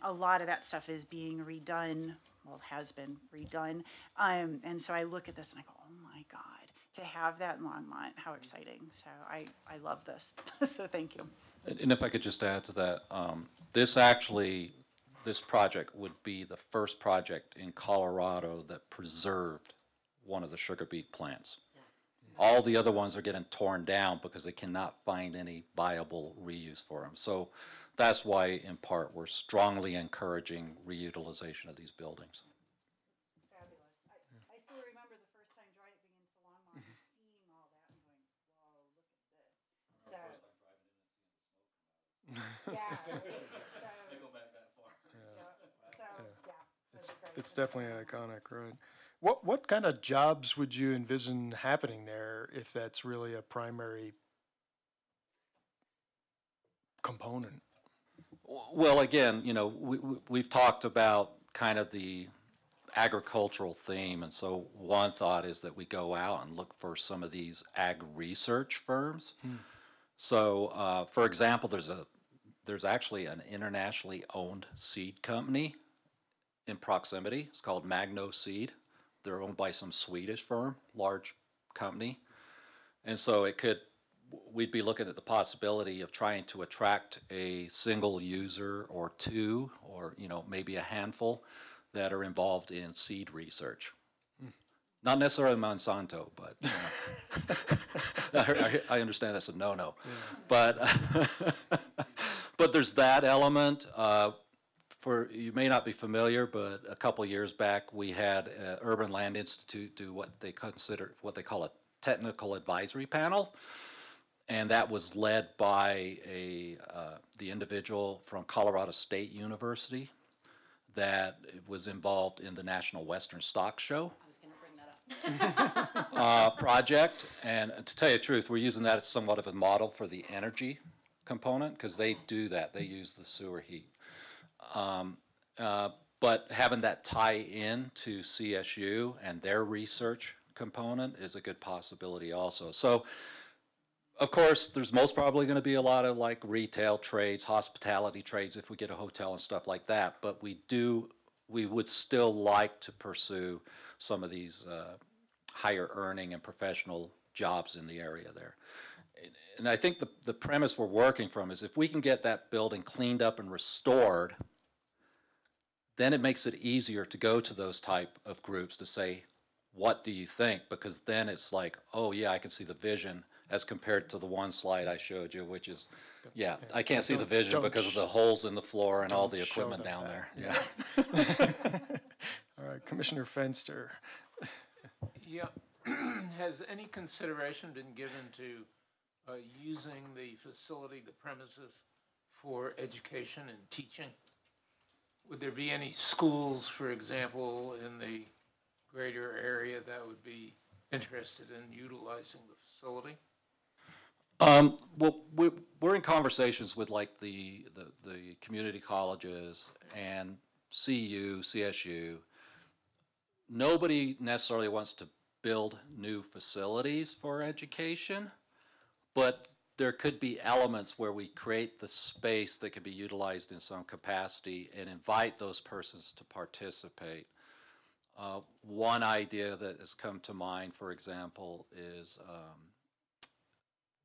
S10: a lot of that stuff is being redone, well, has been redone. And so I look at this and I go, oh my God, to have that in Longmont, how exciting. So I love this. So thank you.
S11: And if I could just add to that, this project would be the first project in Colorado that preserved one of the sugar beet plants. Yes. All the other ones are getting torn down because they cannot find any viable reuse for them. So that's why, in part, we're strongly encouraging reutilization of these buildings.
S10: Fabulous. I still remember the first time driving into Longmont and seeing all that and going, whoa, look at this. So. Yeah.
S11: They go back that far.
S1: It's definitely an iconic road. What kind of jobs would you envision happening there if that's really a primary component?
S11: Well, again, we've talked about kind of the agricultural theme, and so one thought is that we go out and look for some of these ag research firms. So, for example, there's actually an internationally owned seed company in proximity. It's called Magno Seed. They're owned by some Swedish firm, large company. And so we'd be looking at the possibility of trying to attract a single user or two, or, maybe a handful that are involved in seed research. Not necessarily Monsanto, but I understand that's a no-no. Yeah. But there's that element. You may not be familiar, but a couple years back we had Urban Land Institute do what they call a technical advisory panel, and that was led by the individual from Colorado State University that was involved in the National Western Stock Show. Project, and to tell you the truth, we're using that as somewhat of a model for the energy component, because they do that. They use the sewer heat. But having that tie in to CSU and their research component is a good possibility also. So, of course, there's most probably going to be a lot of like retail trades, hospitality trades if we get a hotel and stuff like that, but we would still like to pursue some of these higher earning and professional jobs in the area there. And I think the premise we're working from is if we can get that building cleaned up and restored, then it makes it easier to go to those type of groups to say, what do you think? Because then it's like, oh yeah, I can see the vision, as compared to the one slide I showed you, which is, yeah, I can't see the vision because of the holes in the floor and all the equipment down there. Yeah.
S1: All right, Commissioner Fenster.
S5: Yeah, has any consideration been given to using the facility, the premises, for education and teaching? Would there be any schools, for example, in the greater area that would be interested in utilizing the facility?
S11: Well, we're in conversations with like the community colleges and CU, CSU. Nobody necessarily wants to build new facilities for education, but there could be elements where we create the space that could be utilized in some capacity and invite those persons to participate. One idea that has come to mind, for example, is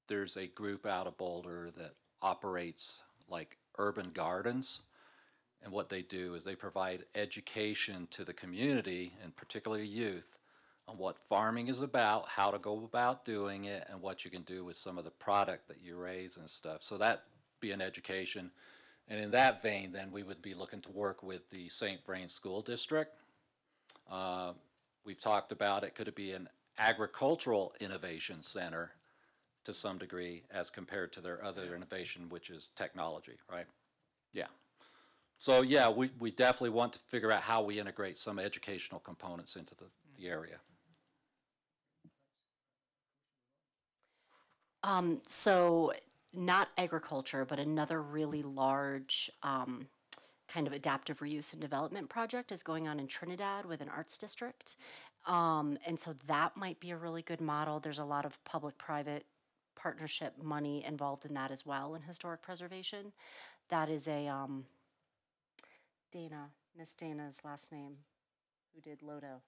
S11: there's a group out of Boulder that operates like urban gardens. And what they do is they provide education to the community, and particularly youth, on what farming is about, how to go about doing it, and what you can do with some of the product that you raise and stuff. So that'd be an education. And in that vein, then we would be looking to work with the St. Vrain School District. We've talked about it, could it be an agricultural innovation center to some degree as compared to their other innovation, which is technology, right? Yeah. So yeah, we definitely want to figure out how we integrate some educational components into the area.
S8: So not agriculture, but another really large kind of adaptive reuse and development project is going on in Trinidad with an arts district. And so that might be a really good model. There's a lot of public-private partnership money involved in that as well in historic preservation. That is a Miss Dana's last name, who did Lodo.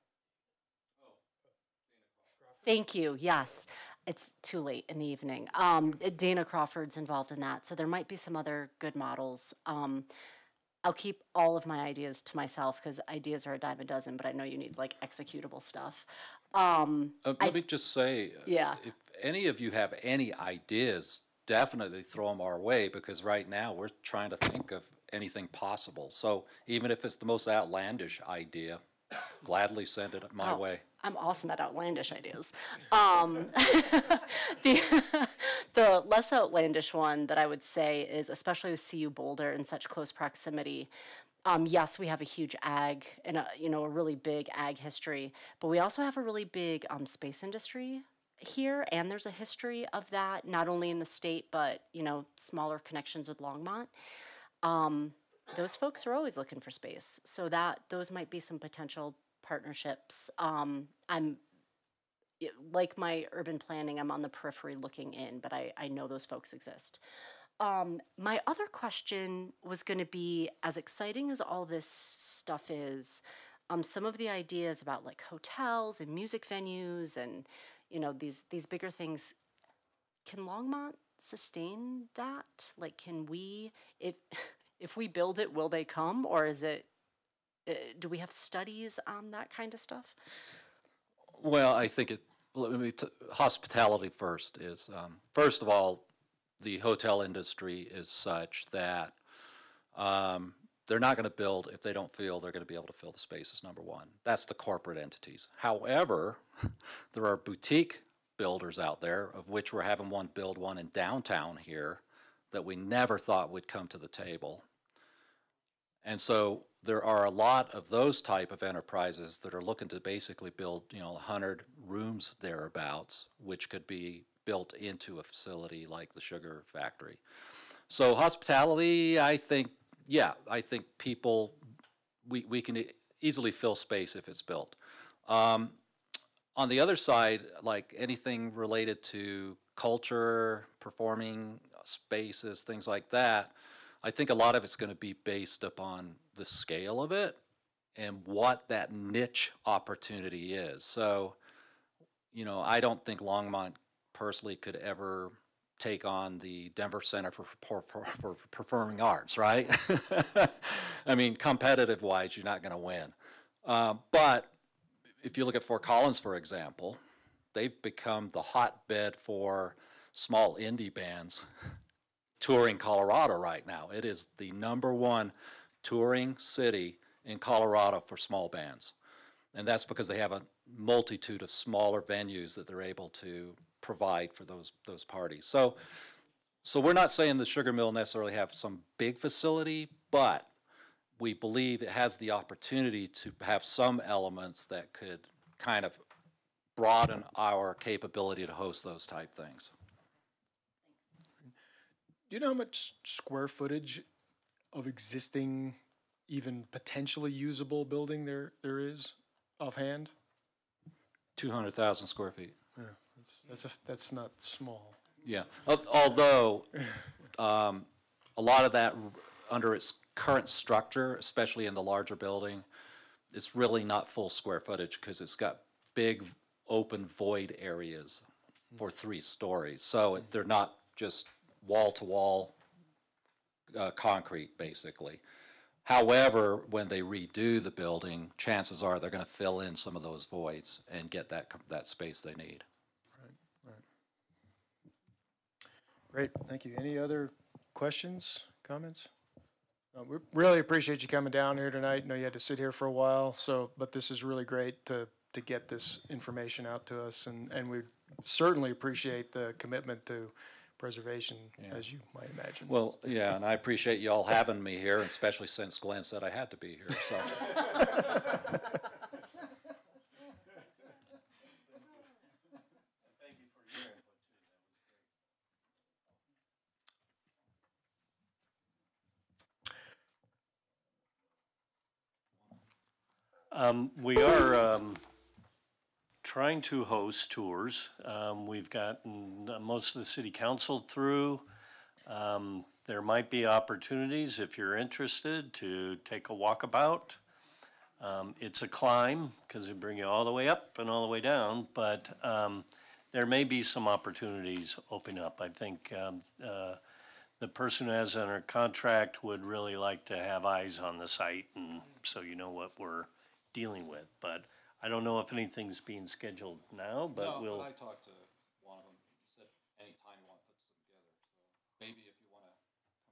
S8: Thank you, yes. It's too late in the evening. Dana Crawford's involved in that, so there might be some other good models. I'll keep all of my ideas to myself because ideas are a dime a dozen, but I know you need like executable stuff.
S11: Let me just say,
S8: Yeah.
S11: if any of you have any ideas, definitely throw them our way, because right now we're trying to think of anything possible. So even if it's the most outlandish idea, gladly send it my way.
S8: I'm awesome at outlandish ideas. The less outlandish one that I would say is, especially with CU Boulder in such close proximity, yes, we have a huge ag and a really big ag history, but we also have a really big space industry here, and there's a history of that not only in the state but smaller connections with Longmont. Those folks are always looking for space, so those might be some potential partnerships. I'm like my urban planning, I'm on the periphery looking in, but I know those folks exist. My other question was going to be, as exciting as all this stuff is, some of the ideas about like hotels and music venues and these bigger things, can Longmont sustain that? Like, can we, if we build it, will they come, or is it? Do we have studies on that kind of stuff?
S11: Well, I think hospitality first is, first of all, the hotel industry is such that they're not going to build if they don't feel they're going to be able to fill the spaces, number one. That's the corporate entities. However, there are boutique builders out there, of which we're having build one in downtown here that we never thought would come to the table. And so there are a lot of those type of enterprises that are looking to basically build, 100 rooms thereabouts, which could be built into a facility like the sugar factory. So hospitality, I think people, we can easily fill space if it's built. On the other side, like anything related to culture, performing spaces, things like that, I think a lot of it's going to be based upon the scale of it and what that niche opportunity is. So, I don't think Longmont personally could ever take on the Denver Center for Performing Arts, right? I mean, competitive-wise, you're not going to win. But if you look at Fort Collins, for example, they've become the hotbed for small indie bands touring Colorado right now. It is the #1 touring city in Colorado for small bands. And that's because they have a multitude of smaller venues that they're able to provide for those parties. So we're not saying the sugar mill necessarily have some big facility, but we believe it has the opportunity to have some elements that could kind of broaden our capability to host those type things.
S1: Do you know how much square footage of existing, even potentially usable building there is offhand?
S11: 200,000 square feet.
S1: Yeah, that's not small.
S11: Yeah, although a lot of that under its current structure, especially in the larger building, it's really not full square footage because it's got big open void areas for 3 stories. So they're not just wall-to-wall concrete, basically. However, when they redo the building, chances are they're going to fill in some of those voids and get that space they need.
S1: Great, thank you. Any other questions, comments? We really appreciate you coming down here tonight. I know you had to sit here for a while, but this is really great to get this information out to us, and we certainly appreciate the commitment to preservation, as you might imagine.
S11: Well, yeah, and I appreciate you all having me here, especially since Glenn said I had to be here, so.
S4: We are trying to host tours. We've gotten most of the city council through. There might be opportunities if you're interested to take a walkabout. It's a climb because they bring you all the way up and all the way down, but there may be some opportunities open up. I think the person who has under contract would really like to have eyes on the site, and so you know what we're dealing with. But I don't know if anything's being scheduled now, but we'll.
S11: No, but I talked to one of them. He said anytime you want to put this together. So maybe if you want to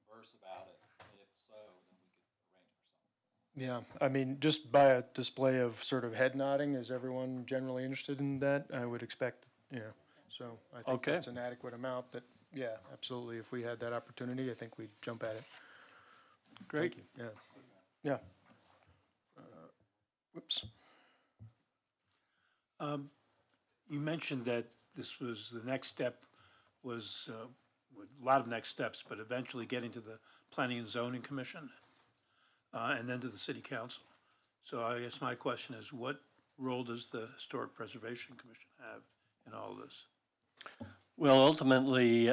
S11: converse about it, and if so, then we could arrange for something.
S1: Yeah, I mean, just by a display of sort of head nodding, is everyone generally interested in that? I would expect, so I think
S4: Okay.
S1: that's an adequate amount that, yeah, absolutely. If we had that opportunity, I think we'd jump at it.
S4: Great.
S1: Thank you. Yeah. Yeah. Whoops.
S5: You mentioned that this was, the next step was, with a lot of next steps, but eventually getting to the Planning and Zoning Commission, and then to the City Council. So I guess my question is, what role does the Historic Preservation Commission have in all of this?
S4: Well, ultimately,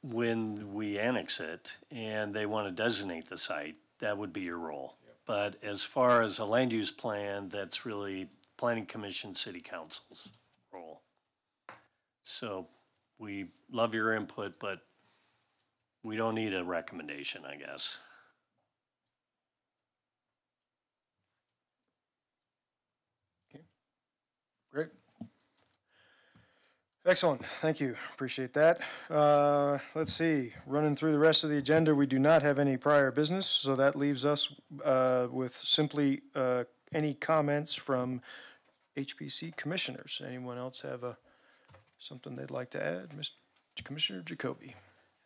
S4: when we annex it and they want to designate the site, that would be your role. But as far as a land use plan, that's really Planning Commission, City Council's role. So we love your input, but we don't need a recommendation, I guess.
S1: Great. Excellent, thank you, appreciate that. Let's see, running through the rest of the agenda, we do not have any prior business, so that leaves us with simply any comments from HPC commissioners. Anyone else have something they'd like to add? Mr. Commissioner Jacoby.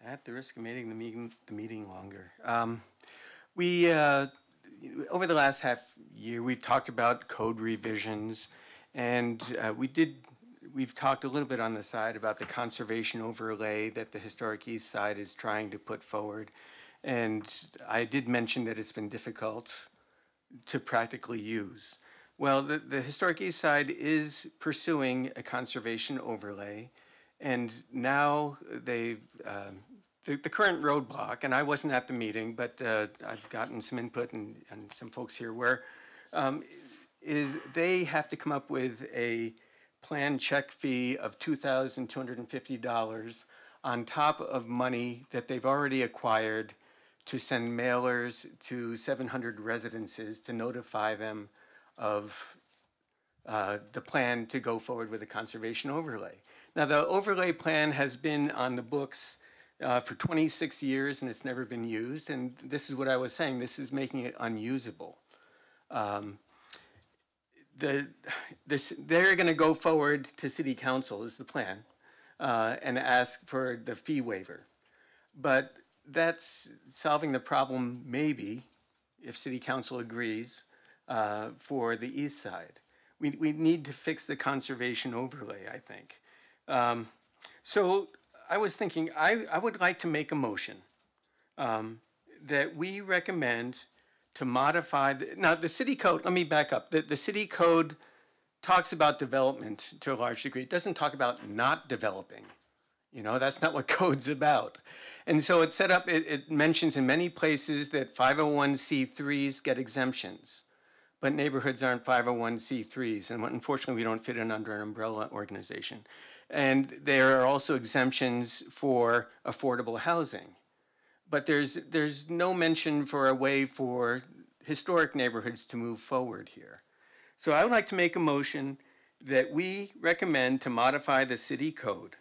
S6: At the risk of making the meeting longer, we over the last half year we've talked about code revisions, and we've talked a little bit on the side about the conservation overlay that the Historic East Side is trying to put forward, and I did mention that it's been difficult to practically use. Well, the Historic East Side is pursuing a conservation overlay, and now the current roadblock, and I wasn't at the meeting, but I've gotten some input and some folks here where is they have to come up with a plan check fee of $2,250 on top of money that they've already acquired to send mailers to 700 residences to notify them of the plan to go forward with a conservation overlay. Now, the overlay plan has been on the books for 26 years and it's never been used, and this is what I was saying, this is making it unusable. they're going to go forward to city council is the plan, and ask for the fee waiver. But that's solving the problem, maybe, if city council agrees, for the east side. We need to fix the conservation overlay, I think. So I was thinking, I would like to make a motion that we recommend to modify, now the city code, let me back up. The city code talks about development to a large degree. It doesn't talk about not developing. You know, that's not what code's about. And so it's set up, it mentions in many places that 501c3s get exemptions, but neighborhoods aren't 501c3s, and unfortunately we don't fit in under an umbrella organization. And there are also exemptions for affordable housing. But there's no mention for a way for historic neighborhoods to move forward here. So I would like to make a motion that we recommend to modify the city code.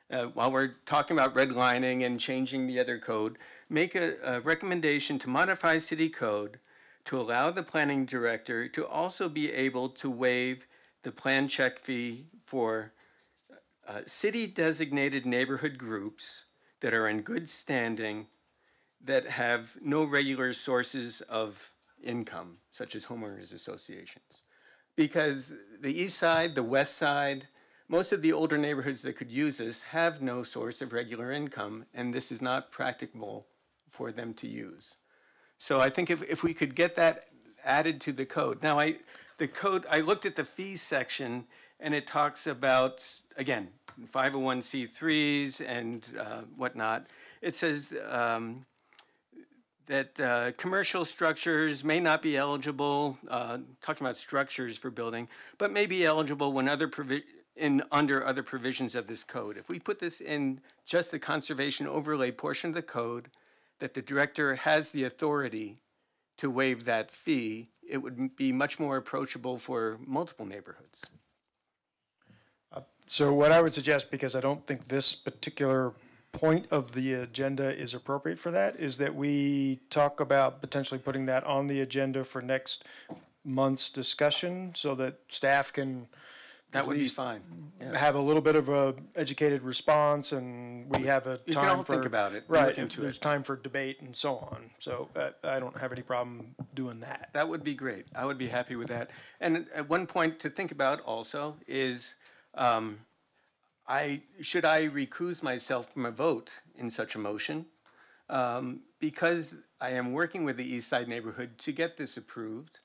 S6: While we're talking about redlining and changing the other code, make a recommendation to modify city code to allow the planning director to also be able to waive the plan check fee for city designated neighborhood groups that are in good standing, that have no regular sources of income, such as homeowners associations. Because the east side, the west side, most of the older neighborhoods that could use this have no source of regular income, and this is not practicable for them to use. So I think if we could get that added to the code. Now, I looked at the fees section, and it talks about, again, 501c3s and whatnot. It says that commercial structures may not be eligible, talking about structures for building, but may be eligible when under other provisions of this code. If we put this in just the conservation overlay portion of the code, that the director has the authority to waive that fee, it would be much more approachable for multiple neighborhoods.
S1: So what I would suggest, because I don't think this particular point of the agenda is appropriate for that, is that we talk about potentially putting that on the agenda for next month's discussion so that staff can
S6: That
S1: at
S6: would be
S1: least
S6: fine. Yeah.
S1: have a little bit of a educated response, and we have a
S6: You
S1: time
S6: can all
S1: for.
S6: think about it and
S1: Right,
S6: look into
S1: there's
S6: it.
S1: time for debate and so on. So I don't have any problem doing that.
S6: That would be great. I would be happy with that. And at one point to think about also is, should I recuse myself from a vote in such a motion? Because I am working with the East Side neighborhood to get this approved,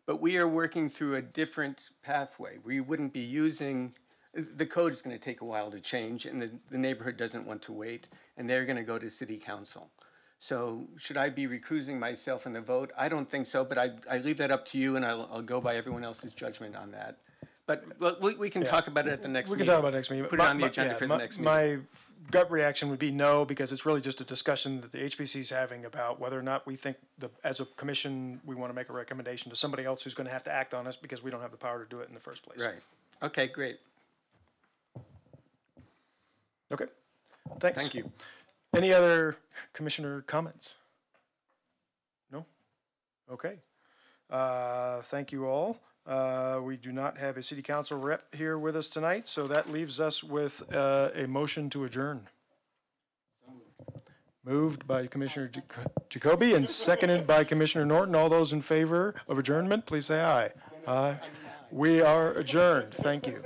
S6: but we are working through a different pathway. We wouldn't be using, the code is going to take a while to change, and the neighborhood doesn't want to wait, and they're going to go to city council. So should I be recusing myself in the vote? I don't think so, but I leave that up to you, and I'll go by everyone else's judgment on that. But we can talk about it at the next meeting.
S1: We can talk about it next meeting.
S6: Put it on the agenda for the next meeting.
S1: My gut reaction would be no, because it's really just a discussion that the HBC is having about whether or not we think, as a commission, we want to make a recommendation to somebody else who's going to have to act on us because we don't have the power to do it in the first place.
S6: Right. Okay, great.
S1: Okay, thanks.
S6: Thank you.
S1: Any other commissioner comments? No? Okay. Thank you all. We do not have a city council rep here with us tonight, so that leaves us with a motion to adjourn. Moved by Commissioner Jacoby and seconded by Commissioner Norton. All those in favor of adjournment, please say aye. Aye. We are adjourned. Thank you.